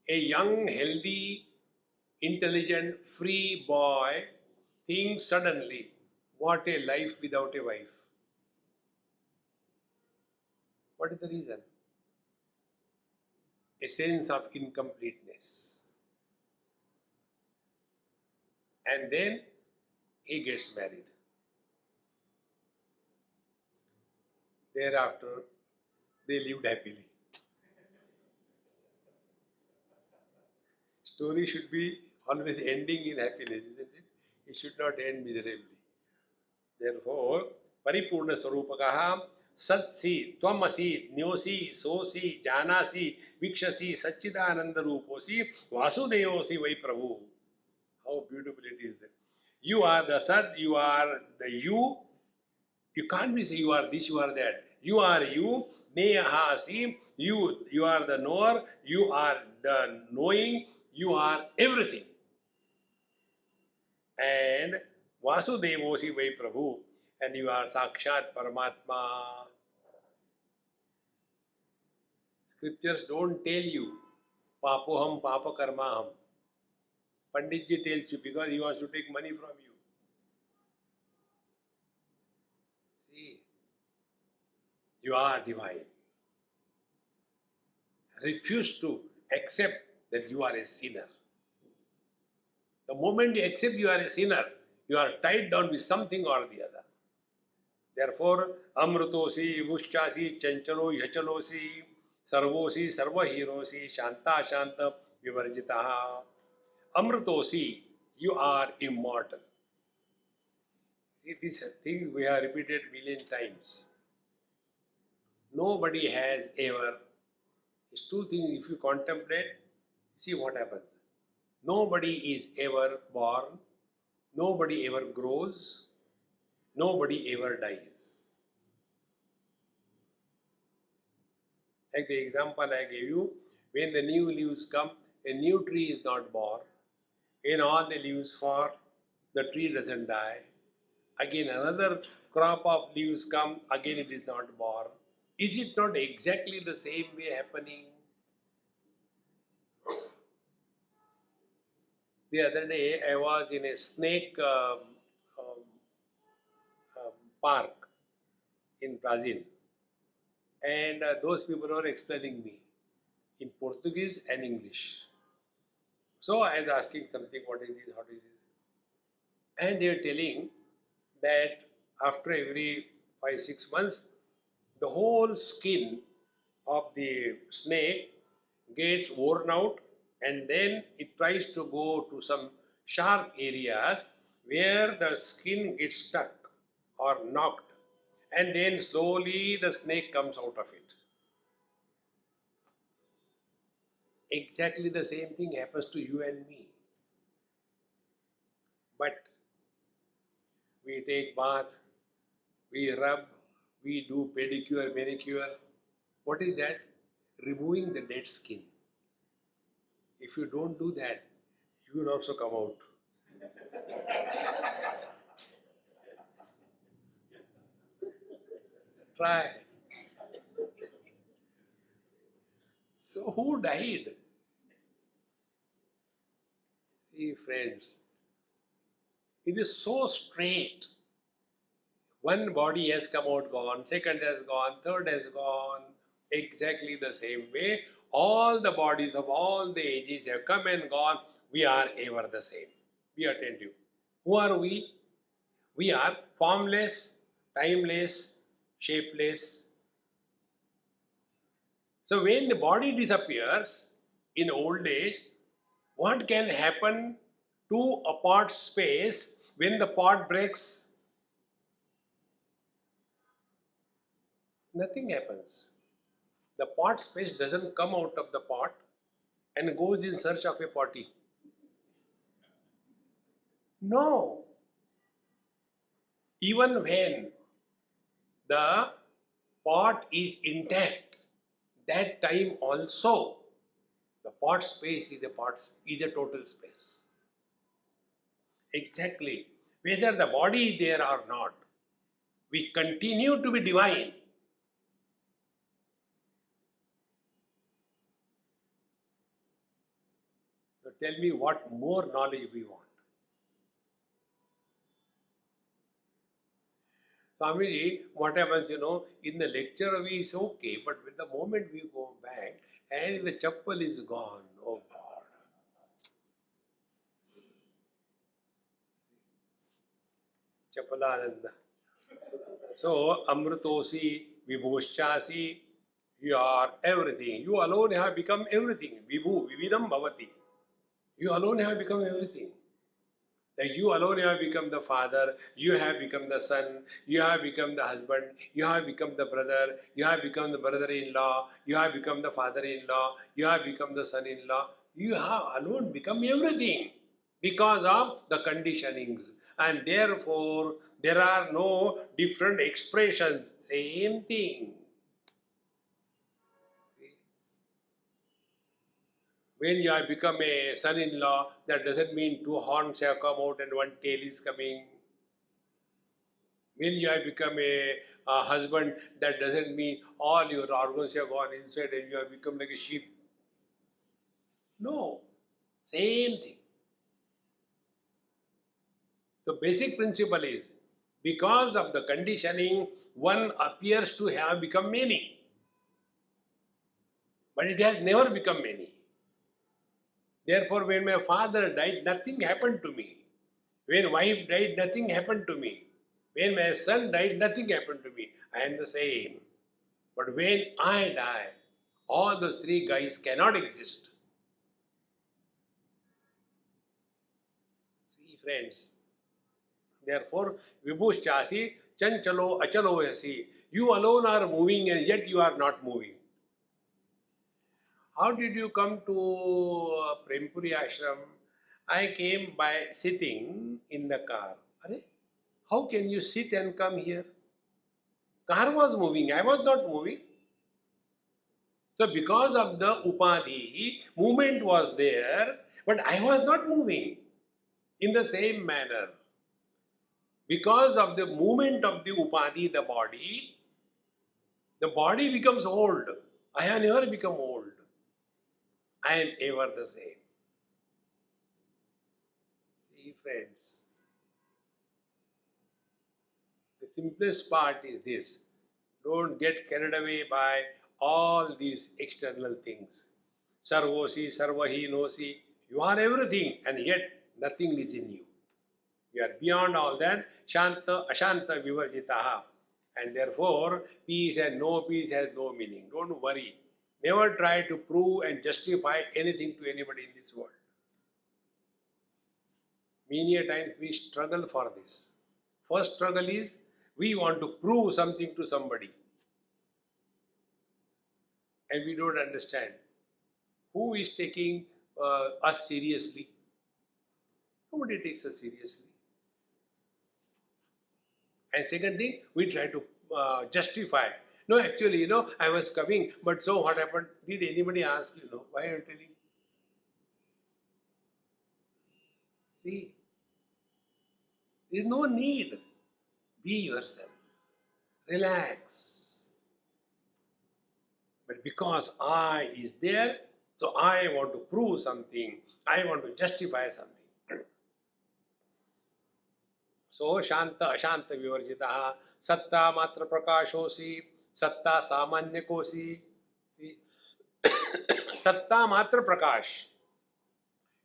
a young, healthy, intelligent, free boy thinks suddenly, what a life without a wife? What is the reason? A sense of incompleteness. And then he gets married. Thereafter, they lived happily. Story should be always ending in happiness, isn't it? It should not end miserably. Therefore, Paripurna Sarupakaha Satsi, Twamasi, Nyosi, Sosi, Janasi, Vikshasi, Satchidananda Ruposi, Vasudevosi Vai Prabhu. How beautiful it is. You are the Sat, you are the you. You can't be say you are this, you are that. You are you, Nehahasi, you are the knower, you are the knowing, you are everything. And Vasudevosi Vai Prabhu, and you are Sakshat Paramatma. Scriptures don't tell you Papoham Papa Karmaham. Panditji tells you because he wants to take money from you. See, you are divine. Refuse to accept that you are a sinner. The moment you accept you are a sinner, you are tied down with something or the other. Therefore, Amrutosi, Vushchasi, Chanchalo, Yachalosi, Sarvosi, Sarvahirosi, Shanta, Shanta, Vivarjitaha. Amrutosi, you are immortal. See, these things we have repeated million times. Nobody has ever. These two things, if you contemplate, see what happens. Nobody is ever born, nobody ever grows, nobody ever dies. Like the example I gave you, when the new leaves come, a new tree is not born. When all the leaves fall, the tree doesn't die. Again another crop of leaves come, again it is not born. Is it not exactly the same way happening? The other day I was in a snake um, park in Brazil, and those people were explaining me in Portuguese and English. So I was asking something, what is this, what is this? And they were telling that after every 5 6 months, the whole skin of the snake gets worn out, and then it tries to go to some sharp areas where the skin gets stuck or knocked, and then slowly the snake comes out of it. Exactly the same thing happens to you and me. But we take bath, we rub, we do pedicure, manicure. What is that? Removing the dead skin. If you don't do that, you will also come out. Try. So who died? See, friends, it is so straight. One body has come out, gone, second has gone, third has gone, exactly the same way. All the bodies of all the ages have come and gone. We are ever the same. Be attentive. Who are we? We are formless, timeless, shapeless. So when the body disappears in old age, what can happen to a pot space when the pot breaks? Nothing happens. The pot space doesn't come out of the pot and goes in search of a potty. No. Even when the pot is intact, that time also the pot space is a total space. Exactly. Whether the body is there or not, we continue to be divine. Tell me what more knowledge we want. Swamiji, what happens, in the lecture we is okay, but with the moment we go back and the chappal is gone, oh God. Chapalananda. So, Amritosi, Vibhoshchasi, you are everything. You alone have become everything. Vibhu, Vividam Bhavati. You alone have become everything. Like you alone have become the father, you have become the son, you have become the husband, you have become the brother, you have become the brother-in-law, you have become the father-in-law, you have become the son-in-law. You have alone become everything because of the conditionings. And therefore, there are no different expressions. Same thing. When you have become a son-in-law, that doesn't mean two horns have come out and one tail is coming. When you have become a husband, that doesn't mean all your organs have gone inside and you have become like a sheep. No, same thing. The basic principle is, because of the conditioning, one appears to have become many. But it has never become many. Therefore, when my father died, nothing happened to me. When wife died, nothing happened to me. When my son died, nothing happened to me. I am the same. But when I die, all those three guys cannot exist. See, friends. Therefore, Vibhushchasi, Chanchalo, Achalo Yasi. You alone are moving and yet you are not moving. How did you come to Prem Puri Ashram? I came by sitting in the car. Are, how can you sit and come here? Car was moving, I was not moving. So because of the upadhi, movement was there, but I was not moving. In the same manner, because of the movement of the upadhi, the body becomes old. I have never become old. I am ever the same. See, friends, the simplest part is this. Don't get carried away by all these external things. Sarvosi, Sarvahinosi. You are everything and yet nothing is in you. You are beyond all that. Shanta, Ashanta, Vivarjitaha. And therefore, peace and no peace has no meaning. Don't worry. Never try to prove and justify anything to anybody in this world. Many a times we struggle for this. First struggle is we want to prove something to somebody. And we don't understand who is taking us seriously. Nobody takes us seriously. And second thing, we try to justify. No, actually, I was coming, but so what happened? Did anybody ask, why are you telling? See, there is no need. Be yourself. Relax. But because I is there, so I want to prove something. I want to justify something. So, Shanta, Ashanta Vivarjitaha, Satta Matra Prakashosi, Satta Samanya Kosi. See, Satta Matra Prakash.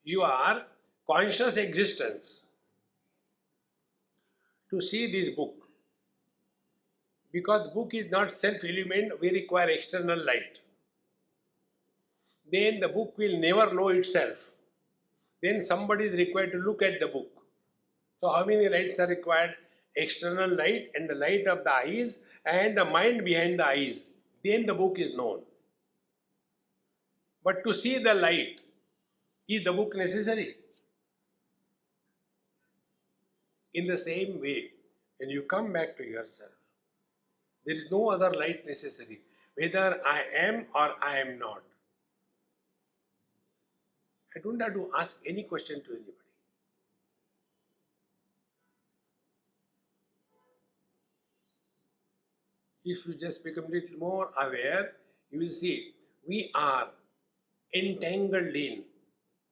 You are conscious existence. To see this book, because the book is not self-illumined, we require external light. Then the book will never know itself. Then somebody is required to look at the book. So how many lights are required? External light and the light of the eyes and the mind behind the eyes. Then the book is known. But to see the light, is the book necessary? In the same way, when you come back to yourself, there is no other light necessary, whether I am or I am not. I don't have to ask any question to anybody. If you just become a little more aware, you will see we are entangled in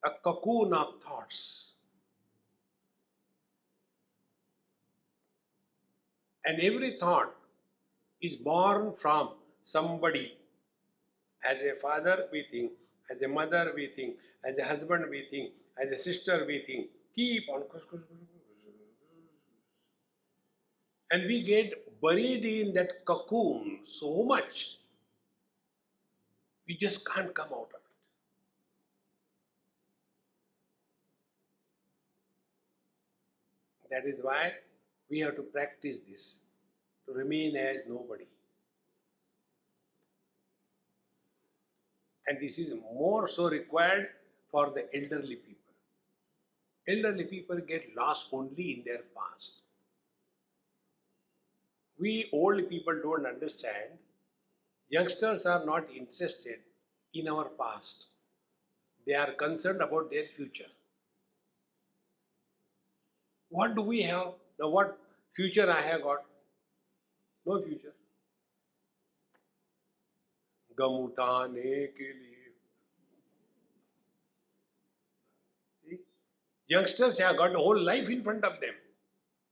a cocoon of thoughts. And every thought is born from somebody. As a father we think, as a mother we think, as a husband we think, as a sister we think. Keep on. And we get buried in that cocoon so much, we just can't come out of it. That is why we have to practice this, to remain as nobody. And this is more so required for the elderly people. Elderly people get lost only in their past. We old people don't understand. Youngsters are not interested in our past. They are concerned about their future. What do we have? Now what future I have got? No future. गम उठाने के लिए. See? Youngsters have got a whole life in front of them.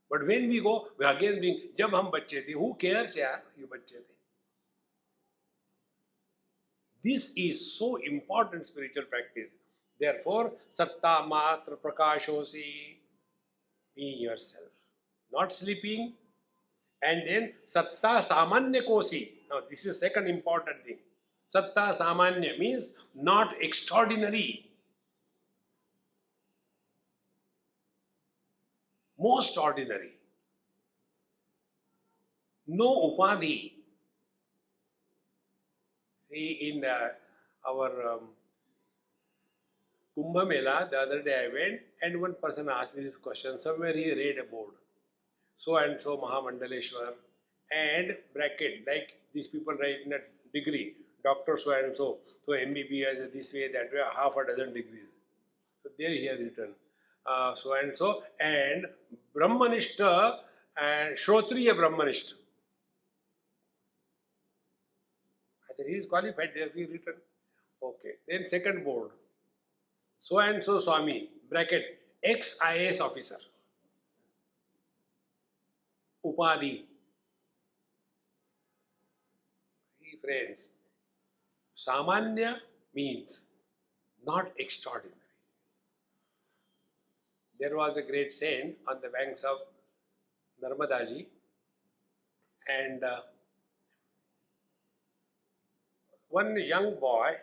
But when we go, we again being, जब हम बच्चे थे, who cares यार, ये बच्चे थे. This is so important spiritual practice. Therefore, satta matra prakashosi, be yourself. Not sleeping. And then satta samanya kosi. Now this is second important thing. Satta samanya means not extraordinary. Most ordinary. No upadhi. See, in our Kumbh Mela, the other day I went and one person asked me this question. Somewhere he read a board. So and so Mahamandaleshwar and bracket, like these people write in a degree. Doctor so and so. So MBBS this way, that way, half a dozen degrees. So there he has written. So and so. And Brahmanishta and Shrotriya Brahmanishta. I said, he is qualified, they have written. Okay. Then second board. So and so Swami, bracket, ex-IAS officer. Upadhi. See friends, Samanya means not extraordinary. There was a great saint on the banks of Narmadaji, and one young boy,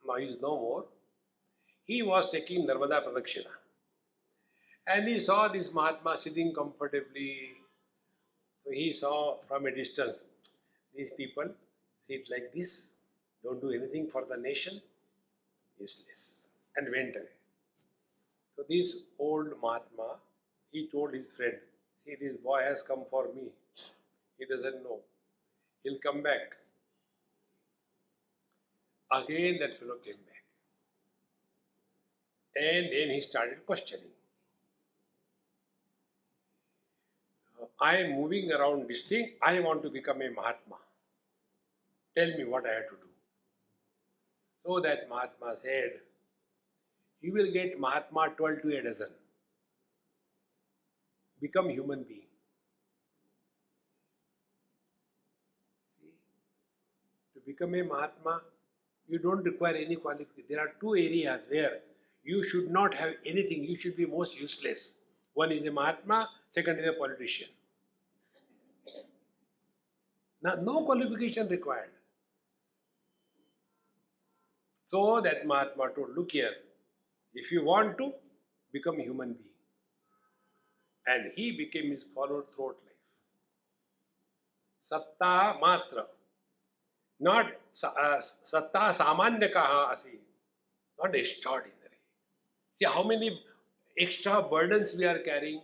now he is no more, he was taking Narmada Pradakshina. And he saw this Mahatma sitting comfortably. So he saw from a distance, these people sit like this, don't do anything for the nation, useless, and went away. So this old Mahatma, he told his friend, see, this boy has come for me. He doesn't know. He'll come back. Again that fellow came back. And then he started questioning. I am moving around this thing, I want to become a Mahatma. Tell me what I have to do. So that Mahatma said, you will get Mahatma 12 to a dozen. Become human being. See? To become a Mahatma, you don't require any qualification. There are two areas where you should not have anything, you should be most useless. One is a Mahatma, second is a politician. Now, no qualification required. So that Mahatma told, look here, if you want to, become a human being. And he became his follower throughout life. Satta matra. Not satta samanya kaha asi. Not extraordinary. See how many extra burdens we are carrying.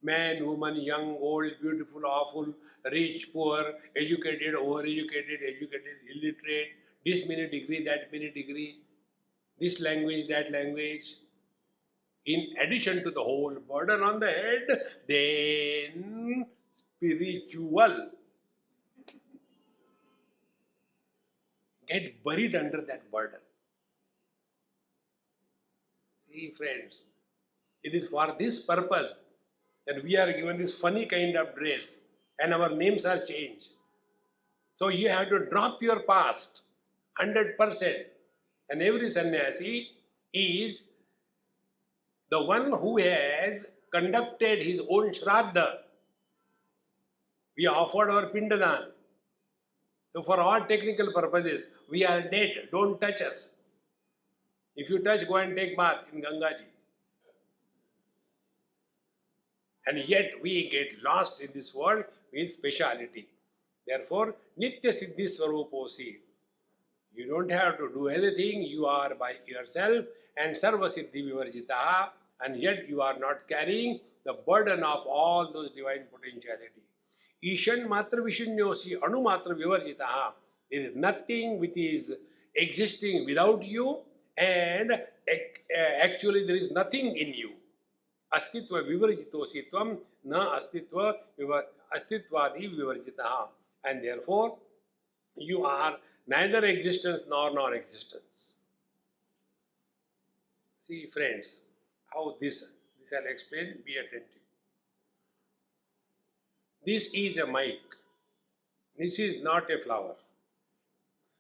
Man, woman, young, old, beautiful, awful, rich, poor, educated, overeducated, educated, illiterate, this many degree, that many degree, this language, that language. In addition to the whole burden on the head, then spiritual. Get buried under that burden. See, friends, it is for this purpose that we are given this funny kind of dress and our names are changed. So you have to drop your past 100%. And every sannyasi is the one who has conducted his own shraddha. We offered our pindadan. So for all technical purposes, we are dead. Don't touch us. If you touch, go and take bath in Gangaji. And yet we get lost in this world with speciality. Therefore, Nitya Siddhi Swaruposi. You don't have to do anything, you are by yourself and Sarva Siddhi Vivarjitaha, and yet you are not carrying the burden of all those divine potentiality. Ishan Matra Vishunnyosi Anu Matra Vivarjitaha. There is nothing which is existing without you, and actually there is nothing in you. Astitva Vivarjitosi Tvam Na Astitvadi Vivarjitaha. And therefore, you are neither existence nor non-existence. See, friends, how this I'll explain, be attentive. This is a mic. This is not a flower.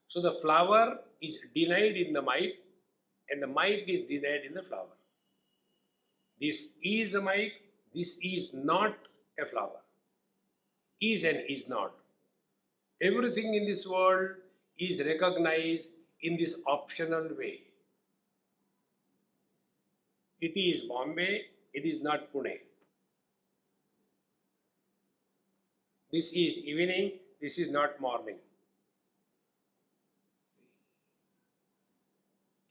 So the flower is denied in the mic and the mic is denied in the flower. This is a mic, this is not a flower. Is and is not. Everything in this world is recognized in this optional way. It is Bombay, it is not Pune. This is evening, this is not morning.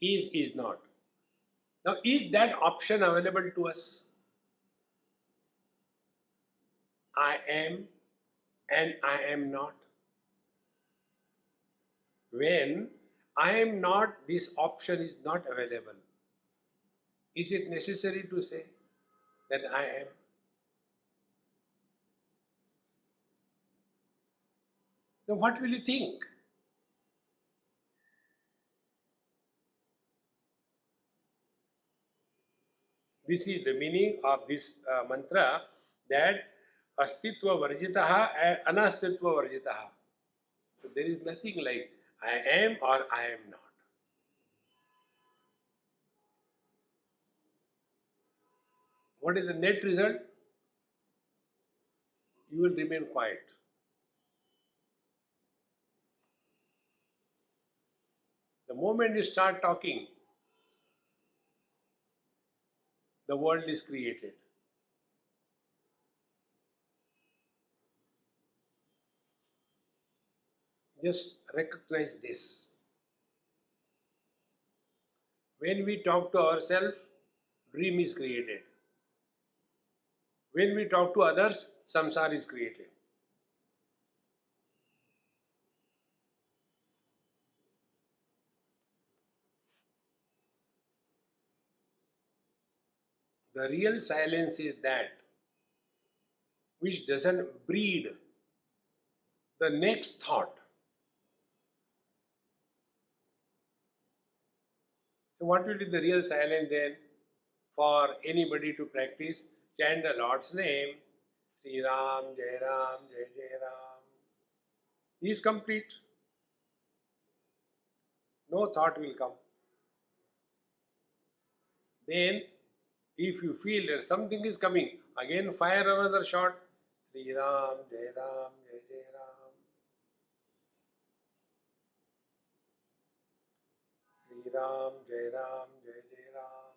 Is not. Now, is that option available to us? I am and I am not. When I am not, this option is not available. Is it necessary to say that I am? Now what will you think? This is the meaning of this mantra, that astitva varjitaha and anastitva varjitaha. So there is nothing like I am or I am not. What is the net result? You will remain quiet. The moment you start talking, the world is created. Just recognize this. When we talk to ourselves, dream is created. When we talk to others, samsara is created. The real silence is that which doesn't breed the next thought. So what will be the real silence then for anybody to practice? Chant the Lord's name, Sri Ram, Jai Ram, Jai Jai Ram. He is complete. No thought will come. Then, if you feel that something is coming, again fire another shot. Sri Ram, Jai Ram, Jai Jai Ram. Sri Ram, Jai Ram, Jai Jai Ram.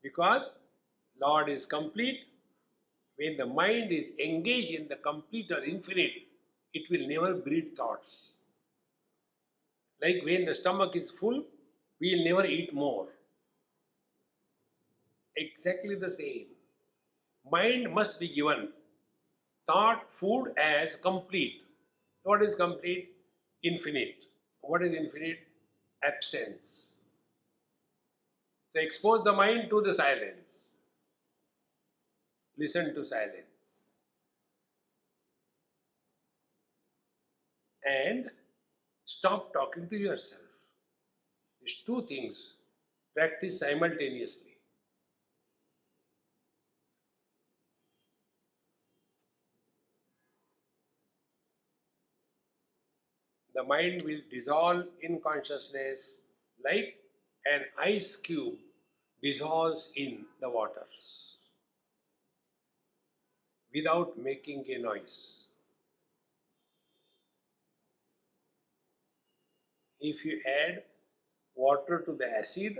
Because Lord is complete. When the mind is engaged in the complete or infinite, it will never breed thoughts. Like when the stomach is full, we will never eat more. Exactly the same. Mind must be given thought, food as complete. What is complete? Infinite. What is infinite? Absence. So expose the mind to the silence. Listen to silence. And stop talking to yourself. These two things practice simultaneously. The mind will dissolve in consciousness like an ice cube dissolves in the waters without making a noise. If you add water to the acid,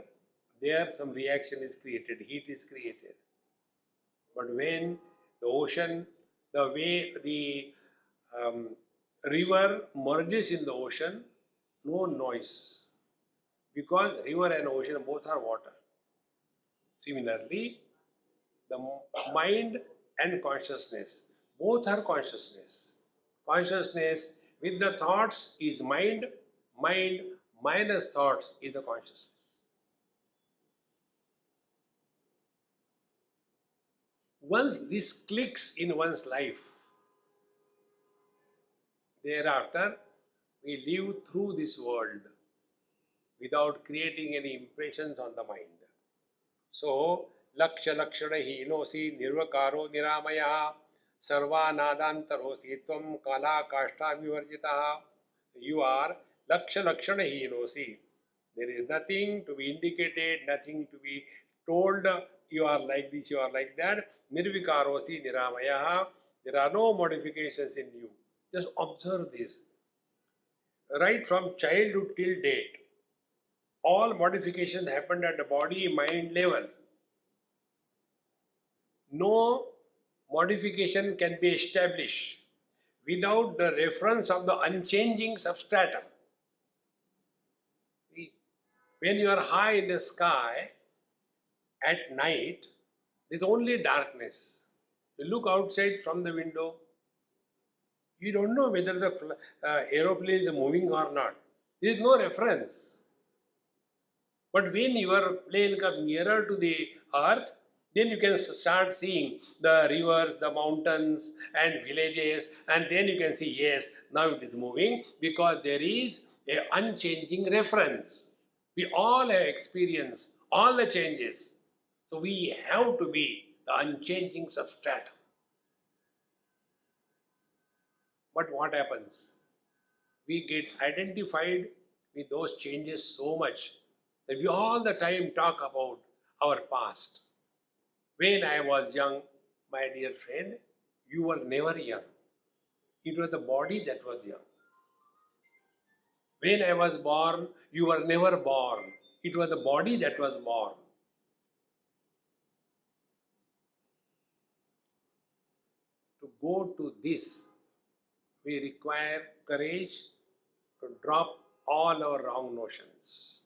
there some reaction is created, heat is created. But when the ocean, the way the um, river merges in the ocean, no noise. Because river and ocean both are water. Similarly, the mind and consciousness, both are consciousness. Consciousness with the thoughts is mind, mind minus thoughts is the consciousness. Once this clicks in one's life, thereafter we live through this world without creating any impressions on the mind. So, laksha lakshana hinosi nirvakaro niramaya sarva nadantarosi tvam kala kashta vivarjita. You are laksha lakshana hinosi. There is nothing to be indicated, nothing to be told. You are like this, you are like that. Nirvikarosi niramaya. There are no modifications in you. Just observe this. Right from childhood till date, all modifications happened at the body mind level. No modification can be established without the reference of the unchanging substratum. See, when you are high in the sky at night, there is only darkness. You look outside from the window, you don't know whether the aeroplane is moving or not. There is no reference. But when your plane comes nearer to the earth, then you can start seeing the rivers, the mountains and villages, and then you can see, yes, now it is moving because there is an unchanging reference. We all have experienced all the changes. So we have to be the unchanging substratum. But what happens? We get identified with those changes so much that we all the time talk about our past. When I was young, my dear friend, you were never young. It was the body that was young. When I was born, you were never born. It was the body that was born. To go to this, we require courage to drop all our wrong notions.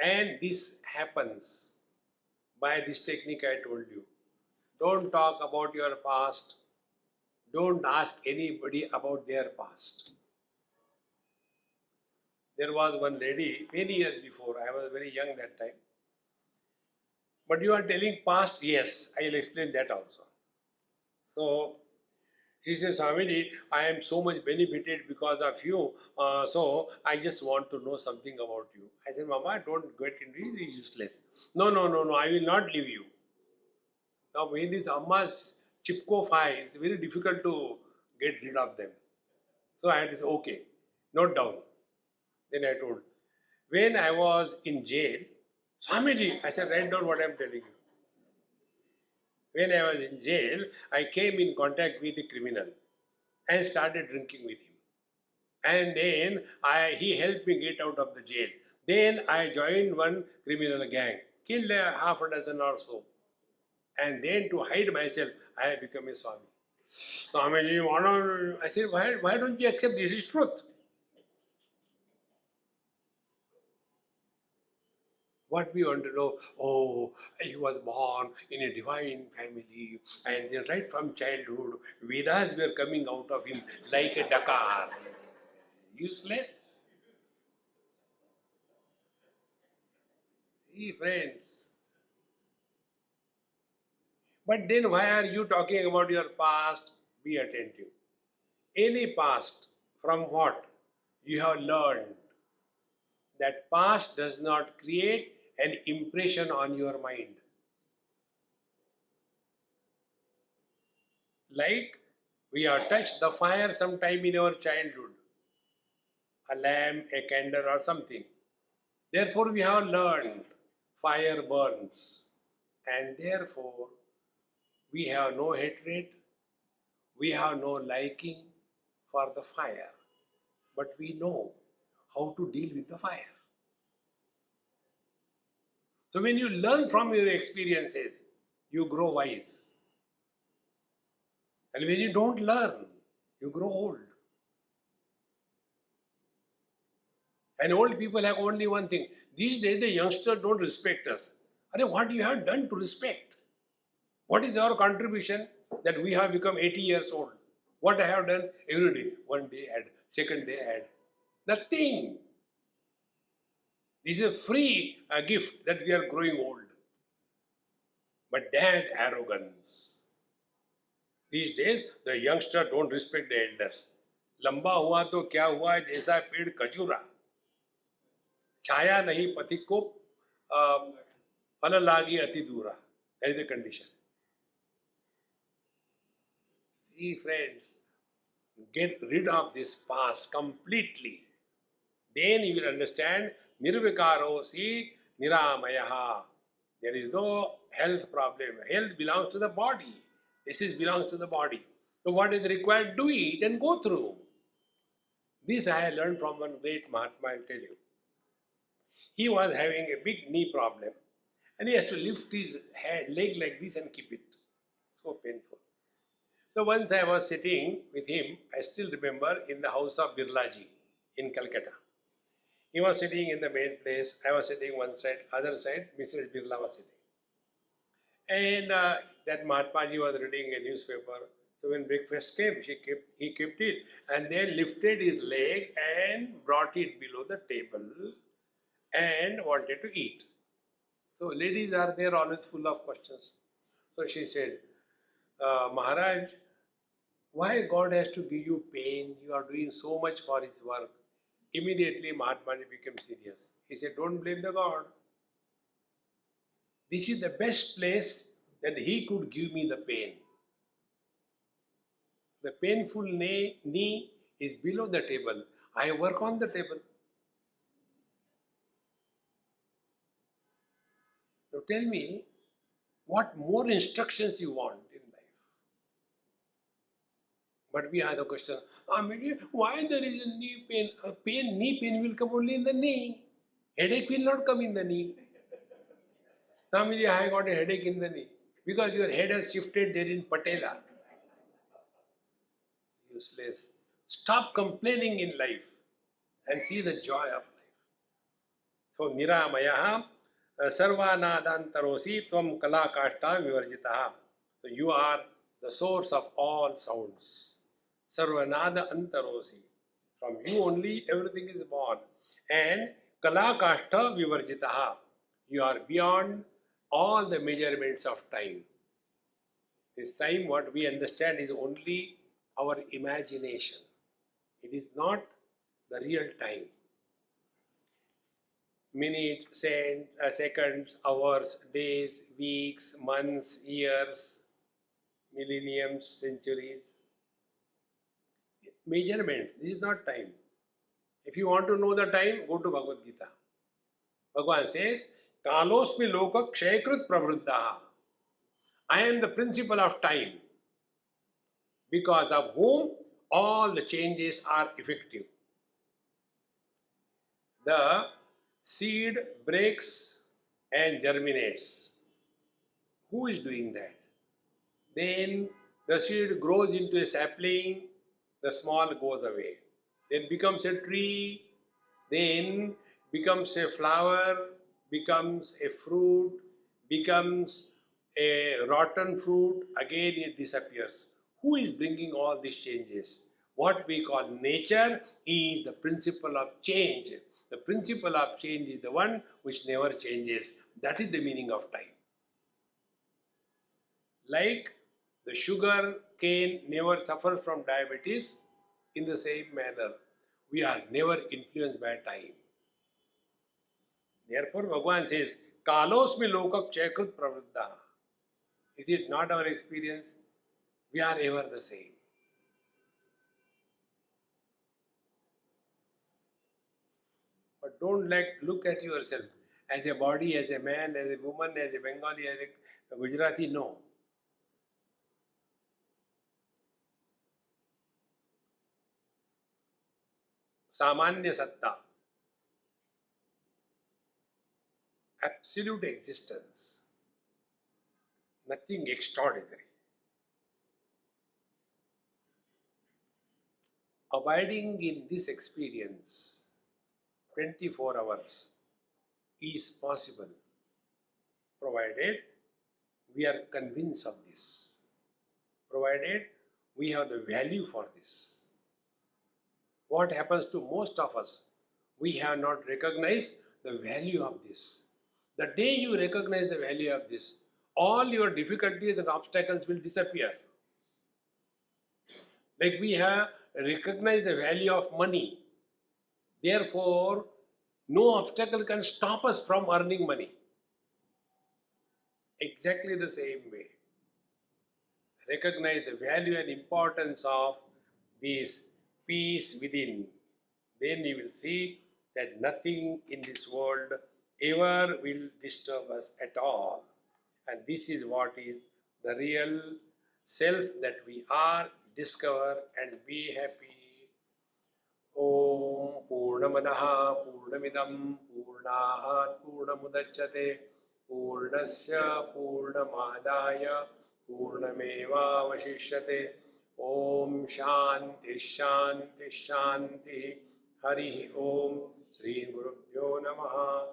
And this happens by this technique I told you. Don't talk about your past. Don't ask anybody about their past. There was one lady many years before, I was very young that time. But you are telling past, yes, I will explain that also. So she says, Swamiji, I am so much benefited because of you, so I just want to know something about you. I said, Mama, don't get into it, it's useless. No, I will not leave you. Now, when these Ammas Ch-5, it's very difficult to get rid of them. So I had to say, okay, note down. Then I told, when I was in jail, Swamiji, I said, write down what I am telling you. When I was in jail, I came in contact with the criminal and started drinking with him. And then he helped me get out of the jail. Then I joined one criminal gang, killed half a dozen or so. And then to hide myself, I have become a Swami. Swamiji, I said, why don't you accept this is truth? What we want to know, oh, he was born in a divine family, and then right from childhood, Vedas were coming out of him like a Dakar. Useless. See, friends. But then why are you talking about your past? Be attentive. Any past, from what? You have learned. that past does not create an impression on your mind. Like we have touched the fire sometime in our childhood, a lamp, a candle, or something. Therefore, we have learned fire burns, and therefore, we have no hatred, we have no liking for the fire, but we know how to deal with the fire. So, when you learn from your experiences, you grow wise. And when you don't learn, you grow old. And old people have only one thing. These days, the youngsters don't respect us. What you have done to respect? What is our contribution that we have become 80 years old? What I have done every day? One day add, second day add. Nothing. This is a free gift that we are growing old. But that arrogance. These days, the youngsters don't respect the elders. लंबा हुआ तो क्या हुआ जैसा पेड़ खजूरा छाया नहीं पथिक को फल लागी अति दूरा. That is the condition. See, friends, get rid of this past completely. Then you will understand nirvikarosi niramayaha. There is no health problem. Health belongs to the body. This belongs to the body. So what is required, do it and go through. This I learned from one great Mahatma, I'll tell you. He was having a big knee problem and he has to lift his leg like this and keep it. So painful. So once I was sitting with him, I still remember, in the house of Birlaji in Calcutta. He was sitting in the main place, I was sitting one side, other side, Mrs. Birla was sitting. And that Mahatmaji was reading a newspaper. So when breakfast came, he kept it and then lifted his leg and brought it below the table and wanted to eat. So ladies are there always full of questions. So she said, Maharaj, why God has to give you pain? You are doing so much for His work. Immediately Mahatmaji became serious. He said, don't blame the God. This is the best place that He could give me the pain. The painful knee is below the table. I work on the table. Now tell me, what more instructions you want in life? But we have the question, why there is a knee pain? Knee pain will come only in the knee. Headache will not come in the knee. I got a headache in the knee because your head has shifted there in patella. Useless. Stop complaining in life and see the joy of life. So, Niramayaha Sarvanadantarosi Tvam Kalakashta Vivarjitaha. So, you are the source of all sounds. Sarvanada Antarosi. From you only everything is born. And Kalakashta Vivarjitaha. You are beyond all the measurements of time. This time, what we understand is only our imagination. It is not the real time. Minutes, seconds, hours, days, weeks, months, years, millenniums, centuries. Measurement. This is not time. If you want to know the time, go to Bhagavad Gita. Bhagavan says, Kalosmi loka kshayakrut pravruddha. I am the principle of time, because of whom all the changes are effective. The seed breaks and germinates. Who is doing that? Then the seed grows into a sapling, the small goes away. Then becomes a tree, then becomes a flower, becomes a fruit, becomes a rotten fruit, again it disappears. Who is bringing all these changes? What we call nature is the principle of change. The principle of change is the one which never changes. That is the meaning of time. Like the sugar cane never suffers from diabetes, in the same manner, we are never influenced by time. Therefore, Bhagavan says, Kalosmi lokak chakrut pravruddha. Is it not our experience? We are ever the same. But don't look at yourself as a body, as a man, as a woman, as a Bengali, as a Gujarati. No. Samanya Satta. Absolute existence. Nothing extraordinary. Abiding in this experience 24 hours is possible, provided we are convinced of this, provided we have the value for this. What happens to most of us? We have not recognized the value of this. The day you recognize the value of this, all your difficulties and obstacles will disappear. Like we have recognized the value of money. Therefore, no obstacle can stop us from earning money. Exactly the same way. Recognize the value and importance of this peace within. Then you will see that nothing in this world ever will disturb us at all. And this is what is the real self that we are. Discover and be happy. Om Purnamadaha Purnamidam Purnahat Purnamudachyate Purnasya Purnamadaya Purnameva Vashishyate. Om Shanti Shanti Shanti. Hari Om. Sri Gurubhyo Namaha.